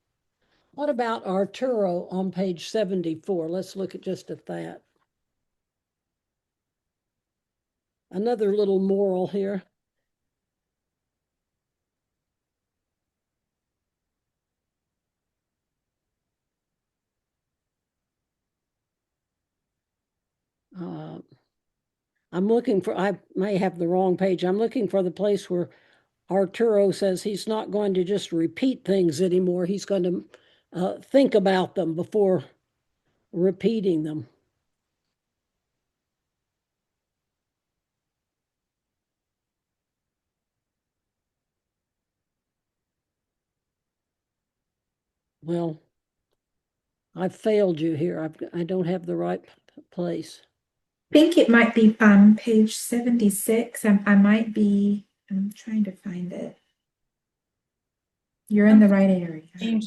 [SPEAKER 1] What about Arturo on page 74? Let's look at that. Another little moral here. I'm looking for, I may have the wrong page. I'm looking for the place where Arturo says he's not going to just repeat things anymore. He's going to think about them before repeating them. Well, I've failed you here. I don't have the right place.
[SPEAKER 3] I think it might be page 76. I'm trying to find it. You're in the right area.
[SPEAKER 4] He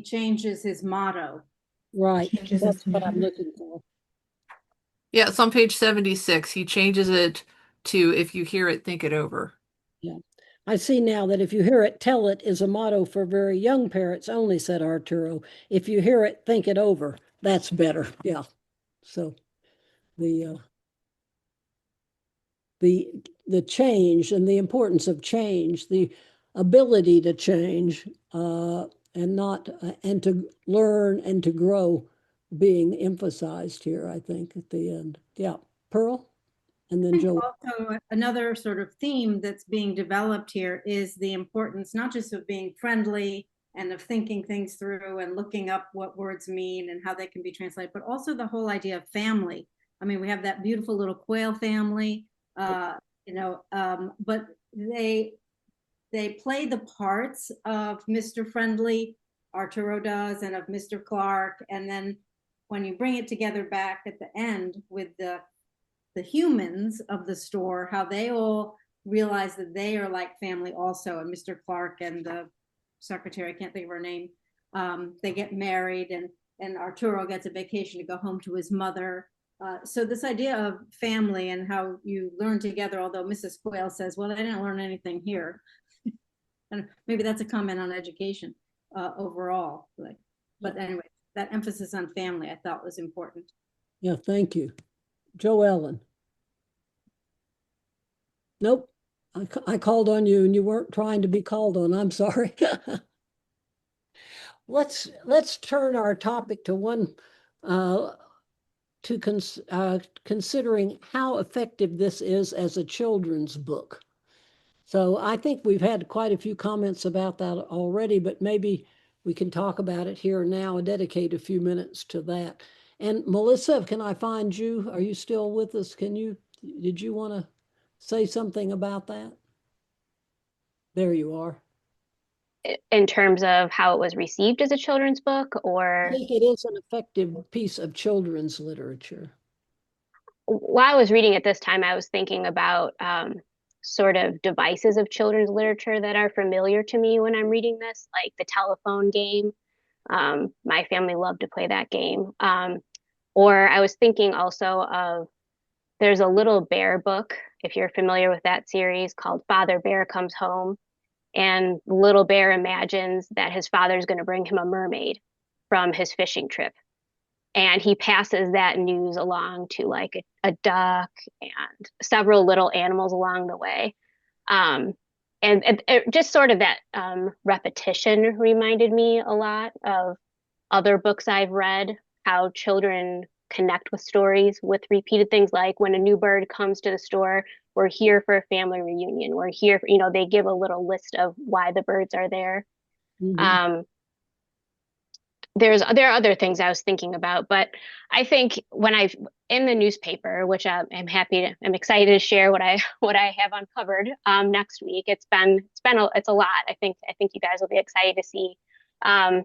[SPEAKER 4] changes his motto.
[SPEAKER 1] Right.
[SPEAKER 3] Changes
[SPEAKER 1] That's
[SPEAKER 3] his
[SPEAKER 1] what I'm
[SPEAKER 3] motto.
[SPEAKER 1] looking for.
[SPEAKER 8] Yeah, it's on page 76. He changes it to if you hear it, think it over.
[SPEAKER 1] Yeah. I see now that if you hear it, tell it is a motto for very young parents only, said Arturo. If you hear it, think it over. That's better. Yeah. So the the change and the importance of change, the ability to change and not and to learn and to grow being emphasized here, I think, at the end. Yeah. Pearl, and
[SPEAKER 4] I
[SPEAKER 1] then
[SPEAKER 4] think
[SPEAKER 1] Joe.
[SPEAKER 4] also another sort of theme that's being developed here is the importance not just of being friendly and of thinking things through and looking up what words mean and how they can be translated, but also the whole idea of family. I mean, we have that beautiful little quail family, but they play the parts of Mr. Friendly, Arturo does, and of Mr. Clark, and then when you bring it together back at the end with the humans of the store, how they all realize that they are like family also. And Mr. Clark and the secretary, I can't think of her name, they get married, and Arturo gets a vacation to go home to his mother. So this idea of family and how you learn together, although Mrs. Quayle says, well, they didn't learn anything here. And maybe that's a comment on education overall. But anyway, that emphasis on family I thought was important.
[SPEAKER 1] Yeah, thank you. Joe Ellen. Nope. I called on you and you weren't trying to be called on. I'm sorry. Let's turn our topic to one considering how effective this is as a children's book. So I think we've had quite a few comments about that already, but maybe we can talk about it here now and dedicate a few minutes to that. And Melissa, can I find you? Are you still with us? Did you want to say something about that? There you are.
[SPEAKER 10] In terms of how it was received as a children's book,
[SPEAKER 1] I
[SPEAKER 10] or
[SPEAKER 1] think it is an effective piece of children's literature.
[SPEAKER 10] while I was reading it this time, I was thinking about sort of devices of children's literature that are familiar to me when I'm reading this, like the telephone game. My family loved to play that game. Or I was thinking also of there's a Little Bear book, if you're familiar with that series, called Father Bear Comes Home. And Little Bear imagines that his father's going to bring him a mermaid from his fishing trip. And he passes that news along to like a duck and several little animals along the way. Um, and it just sort of that repetition reminded me a lot of other books I've read, how children connect with stories with repeated things like when a new bird comes to the store, we're here for a family reunion. We're here for, they give a little list of why the birds are there.
[SPEAKER 1] Mhm.
[SPEAKER 10] There are other things I was thinking about, but I think when I've in the newspaper, which I'm I'm excited to share what I have uncovered next week. It's a lot. I think you guys will be excited to see. Um,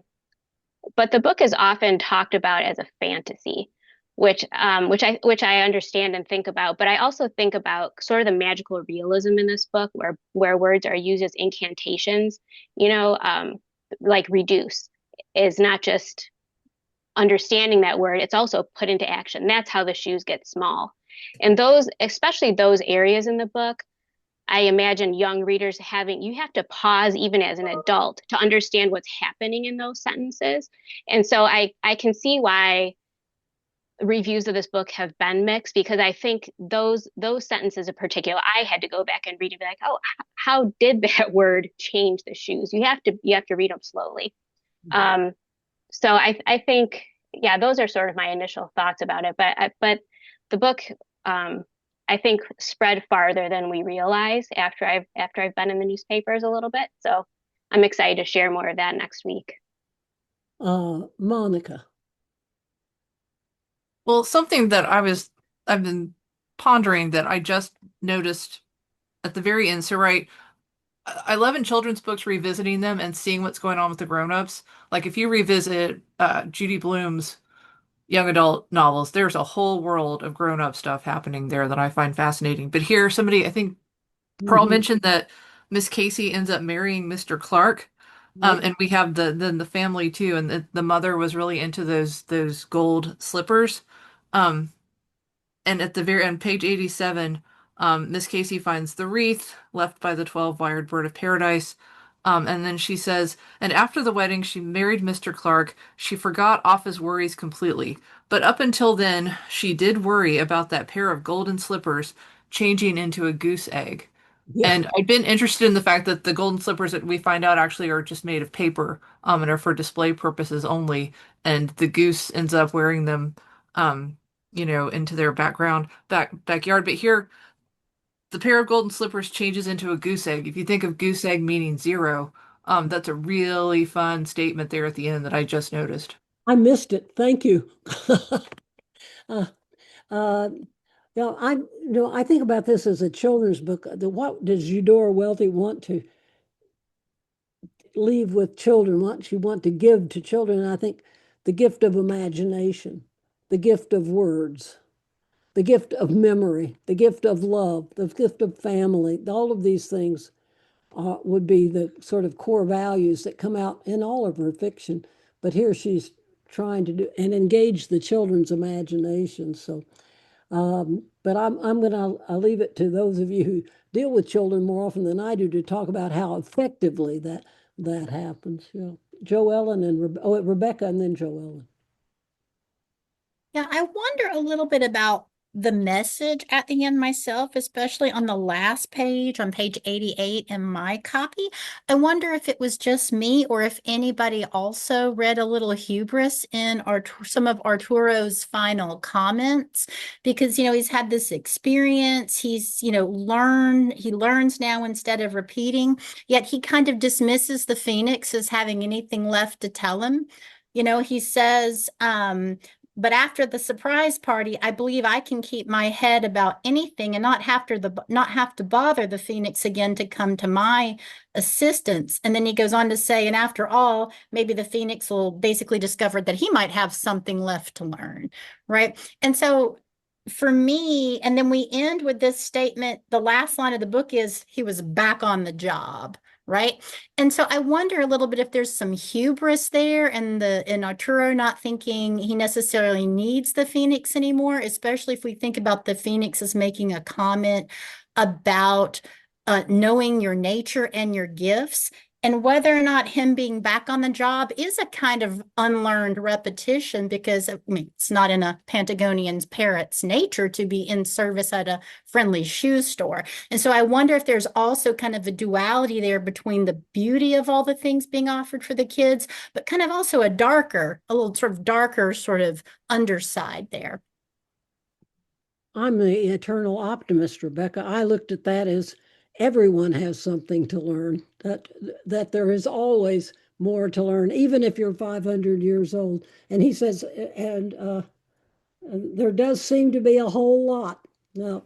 [SPEAKER 10] but the book is often talked about as a fantasy, which I understand and think about. But I also think about sort of the magical realism in this book, where words are used as incantations. Like reduce is not just understanding that word; it's also put into action. That's how the shoes get small, and especially those areas in the book. I imagine young readers you have to pause even as an adult to understand what's happening in those sentences. And so I can see why reviews of this book have been mixed, because I think those sentences in particular, I had to go back and read and be like, oh, how did that word change the shoes? You have to read them slowly. Um, so I think, yeah, those are sort of my initial thoughts about it. But the book, I think, spread farther than we realize after I've been in the newspapers a little bit. So I'm excited to share more of that next week.
[SPEAKER 1] Monica.
[SPEAKER 8] Well, something that I've been pondering that I just noticed at the very end. So, right, I love in children's books revisiting them and seeing what's going on with the grown-ups. Like if you revisit Judy Blume's young adult novels, there's a whole world of grown-up stuff happening there that I find fascinating. But here, I think Pearl mentioned that Miss Casey ends up marrying Mr. Clark. And we have the family too, and the mother was really into those gold slippers. Um, and at the very end, page 87, Miss Casey finds the wreath left by the 12-wired bird of paradise. And then she says, and after the wedding, she married Mr. Clark. She forgot off his worries completely. But up until then, she did worry about that pair of golden slippers changing into a goose egg.
[SPEAKER 1] Yeah.
[SPEAKER 8] And I've been interested in the fact that the golden slippers that we find out actually are just made of paper, and are for display purposes only. And the goose ends up wearing them, um, into their backyard. But here, the pair of golden slippers changes into a goose egg. If you think of goose egg meaning zero, that's a really fun statement there at the end that I just noticed.
[SPEAKER 1] I missed it. Thank you. Uh, uh, I think about this as a children's book. What does Eudora Welty want to leave with children? What she want to give to children? And I think the gift of imagination, the gift of words, the gift of memory, the gift of love, the gift of family. All of these things would be the sort of core values that come out in all of her fiction. But here she's trying to do and engage the children's imagination. So, but I'm going to leave it to those of you who deal with children more often than I do to talk about how effectively that happens. Joe Ellen and Rebecca, and then Joe Ellen.
[SPEAKER 7] Yeah, I wonder a little bit about the message at the end myself, especially on the last page, on page 88 in my copy. I wonder if it was just me or if anybody also read a little hubris in some of Arturo's final comments, because, he's had this experience. He's, he learns now instead of repeating, yet he kind of dismisses the Phoenix as having anything left to tell him. He says, but after the surprise party, I believe I can keep my head about anything and not have to bother the Phoenix again to come to my assistance. And then he goes on to say, and after all, maybe the Phoenix will basically discover that he might have something left to learn, right? And so for me, and then we end with this statement, the last line of the book is he was back on the job, right? And so I wonder a little bit if there's some hubris there in Arturo not thinking he necessarily needs the Phoenix anymore, especially if we think about the Phoenix as making a comment about knowing your nature and your gifts, and whether or not him being back on the job is a kind of unlearned repetition, because it's not in a Patagonian parrot's nature to be in service at a friendly shoe store. And so I wonder if there's also kind of a duality there between the beauty of all the things being offered for the kids, but kind of also a little sort of darker sort of underside there.
[SPEAKER 1] I'm the eternal optimist, Rebecca. I looked at that as everyone has something to learn, that there is always more to learn, even if you're 500 years old. And he says, and there does seem to be a whole lot. No,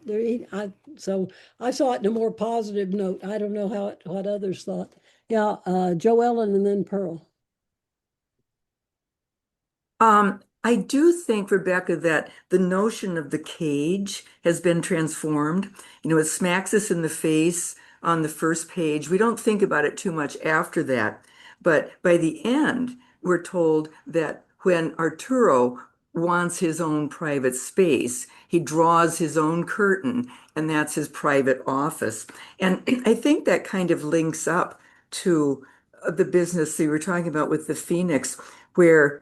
[SPEAKER 1] so I saw it in a more positive note. I don't know what others thought. Yeah, Joe Ellen and then Pearl.
[SPEAKER 5] I do think, Rebecca, that the notion of the cage has been transformed. It smacks us in the face on the first page. We don't think about it too much after that. But by the end, we're told that when Arturo wants his own private space, he draws his own curtain, and that's his private office. And I think that kind of links up to the business that you were talking about with the Phoenix, where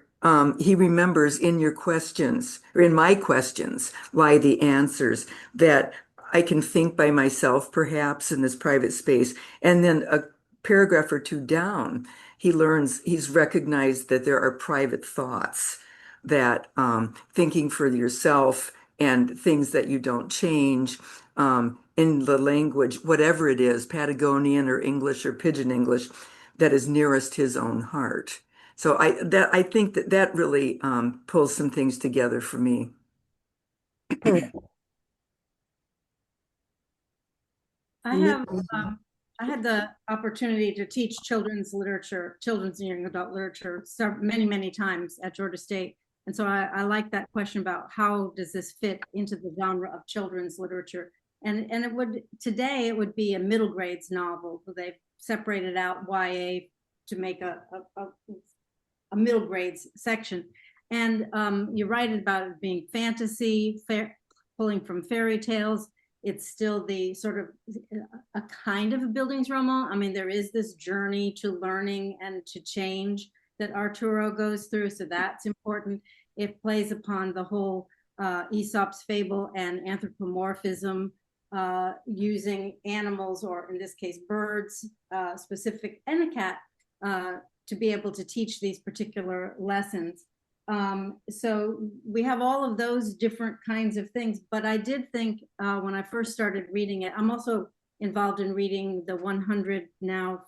[SPEAKER 5] he remembers in your questions, or in my questions, lie the answers that I can think by myself, perhaps in this private space. And then a paragraph or two down, he's recognized that there are private thoughts, that thinking for yourself and things that you don't change in the language, whatever it is, Patagonian or English or Pidgin English, that is nearest his own heart. So I think that really pulls some things together for me.
[SPEAKER 4] I have I had the opportunity to teach children's literature, children's and young adult literature, many times at Georgia State. And so I like that question about how does this fit into the genre of children's literature. And today it would be a middle grades novel. They've separated out YA to make a middle grades section. And you write about it being fantasy, pulling from fairy tales. It's still the sort of a kind of a Bildungsroman. I mean, there is this journey to learning and to change that Arturo goes through, so that's important. It plays upon the whole Aesop's fable and anthropomorphism using animals, or in this case, birds, specific, and a cat, to be able to teach these particular lessons. So we have all of those different kinds of things. But I did think when I first started reading it, I'm also involved in reading the 100 now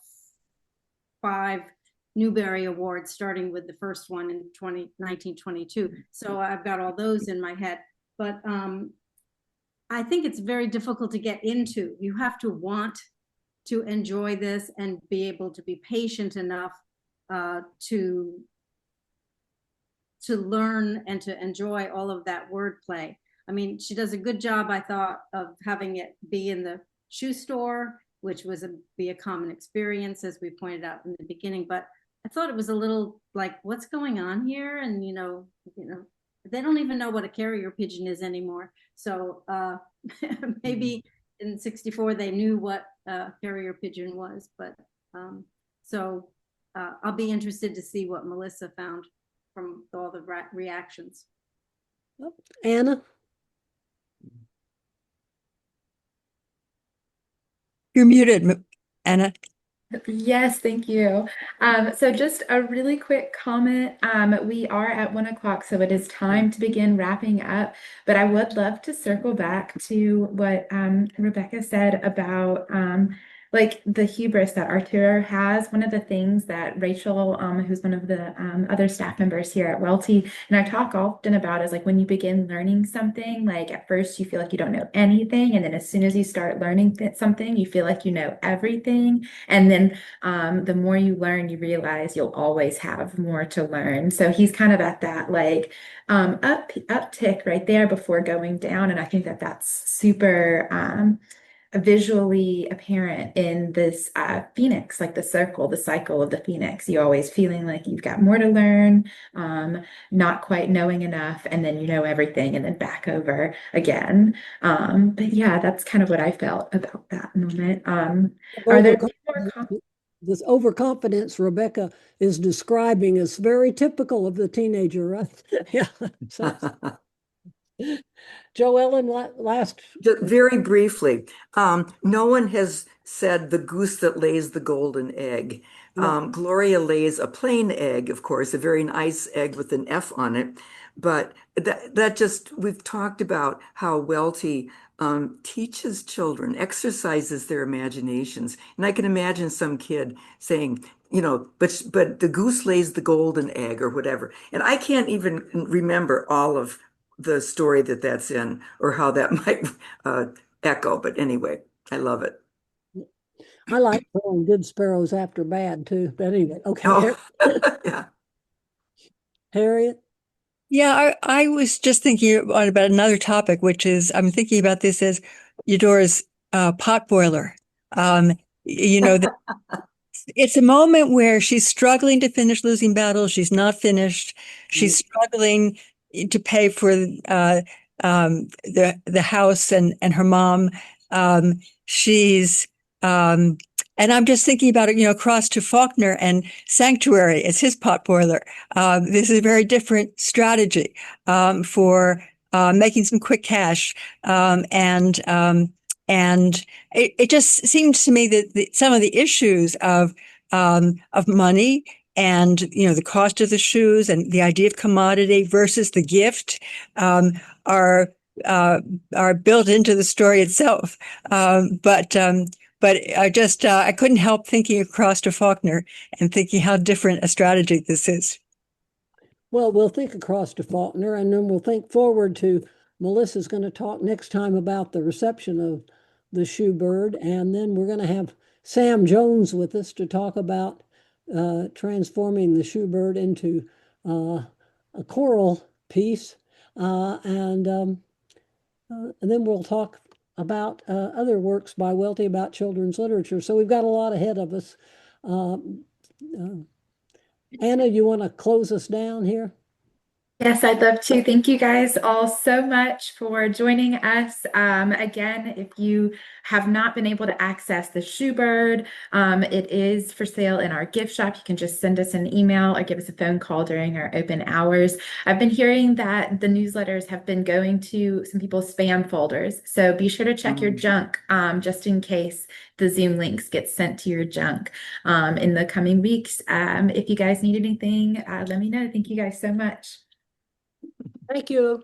[SPEAKER 4] 5 Newbery Awards, starting with the first one in 1922. So I've got all those in my head. But I think it's very difficult to get into. You have to want to enjoy this and be able to be patient enough to learn and to enjoy all of that wordplay. I mean, she does a good job, I thought, of having it be in the shoe store, which was be a common experience, as we pointed out in the beginning. But I thought it was a little like, what's going on here? And they don't even know what a carrier pigeon is anymore. So maybe in '64 they knew what a carrier pigeon was. But so I'll be interested to see what Melissa found from all the reactions.
[SPEAKER 1] Anna?
[SPEAKER 6] You're muted, Anna.
[SPEAKER 3] Yes, thank you. So just a really quick comment. We are at 1 o'clock, so it is time to begin wrapping up. But I would love to circle back to what Rebecca said about like the hubris that Arturo has. One of the things that Rachel, who's one of the other staff members here at Welty, and I talk often about, is like when you begin learning something, like at first you feel like you don't know anything, and then as soon as you start learning something, you feel like you know everything. And then the more you learn, you realize you'll always have more to learn. So he's kind of at that like uptick right there before going down. And I think that that's super visually apparent in this phoenix, like the cycle of the phoenix. You always feeling like you've got more to learn, not quite knowing enough, and then you know everything, and then back over again. But yeah, that's kind of what I felt about that moment. Are there more comments?
[SPEAKER 1] This overconfidence Rebecca is describing is very typical of the teenager, right? Yeah. So, Joellen, last.
[SPEAKER 5] Just very briefly, no one has said the goose that lays the golden egg. Gloria lays a plain egg, of course, a very nice egg with an F on it. But that just, we've talked about how Welty teaches children, exercises their imaginations. And I can imagine some kid saying, but the goose lays the golden egg or whatever. And I can't even remember all of the story that's in or how that might echo. But anyway, I love it.
[SPEAKER 1] I like throwing good sparrows after bad too. But anyway, okay.
[SPEAKER 5] Oh, yeah.
[SPEAKER 1] Harriet?
[SPEAKER 6] Yeah, I was just thinking about another topic, which is I'm thinking about this as Eudora's pot boiler. It's a moment where she's struggling to finish losing battles. She's not finished. She's struggling to pay for the house and her mom. She's and I'm just thinking about it, across to Faulkner and Sanctuary as his pot boiler. This is a very different strategy for making some quick cash, and it just seems to me that some of the issues of money and the cost of the shoes and the idea of commodity versus the gift are built into the story itself. But I couldn't help thinking across to Faulkner and thinking how different a strategy this is.
[SPEAKER 1] Well, we'll think across to Faulkner, and then we'll think forward to Melissa's going to talk next time about the reception of the shoe bird, and then we're going to have Sam Jones with us to talk about transforming the shoe bird into a choral piece, and then we'll talk about other works by Welty about children's literature. So we've got a lot ahead of us. Anna, you want to close us down here?
[SPEAKER 3] Yes, I'd love to. Thank you guys all so much for joining us. Again, if you have not been able to access the Shoebird, it is for sale in our gift shop. You can just send us an email or give us a phone call during our open hours. I've been hearing that the newsletters have been going to some people's spam folders. So be sure to check your junk, just in case the Zoom links get sent to your junk in the coming weeks. If you guys need anything, let me know. Thank you guys so much.
[SPEAKER 1] Thank you.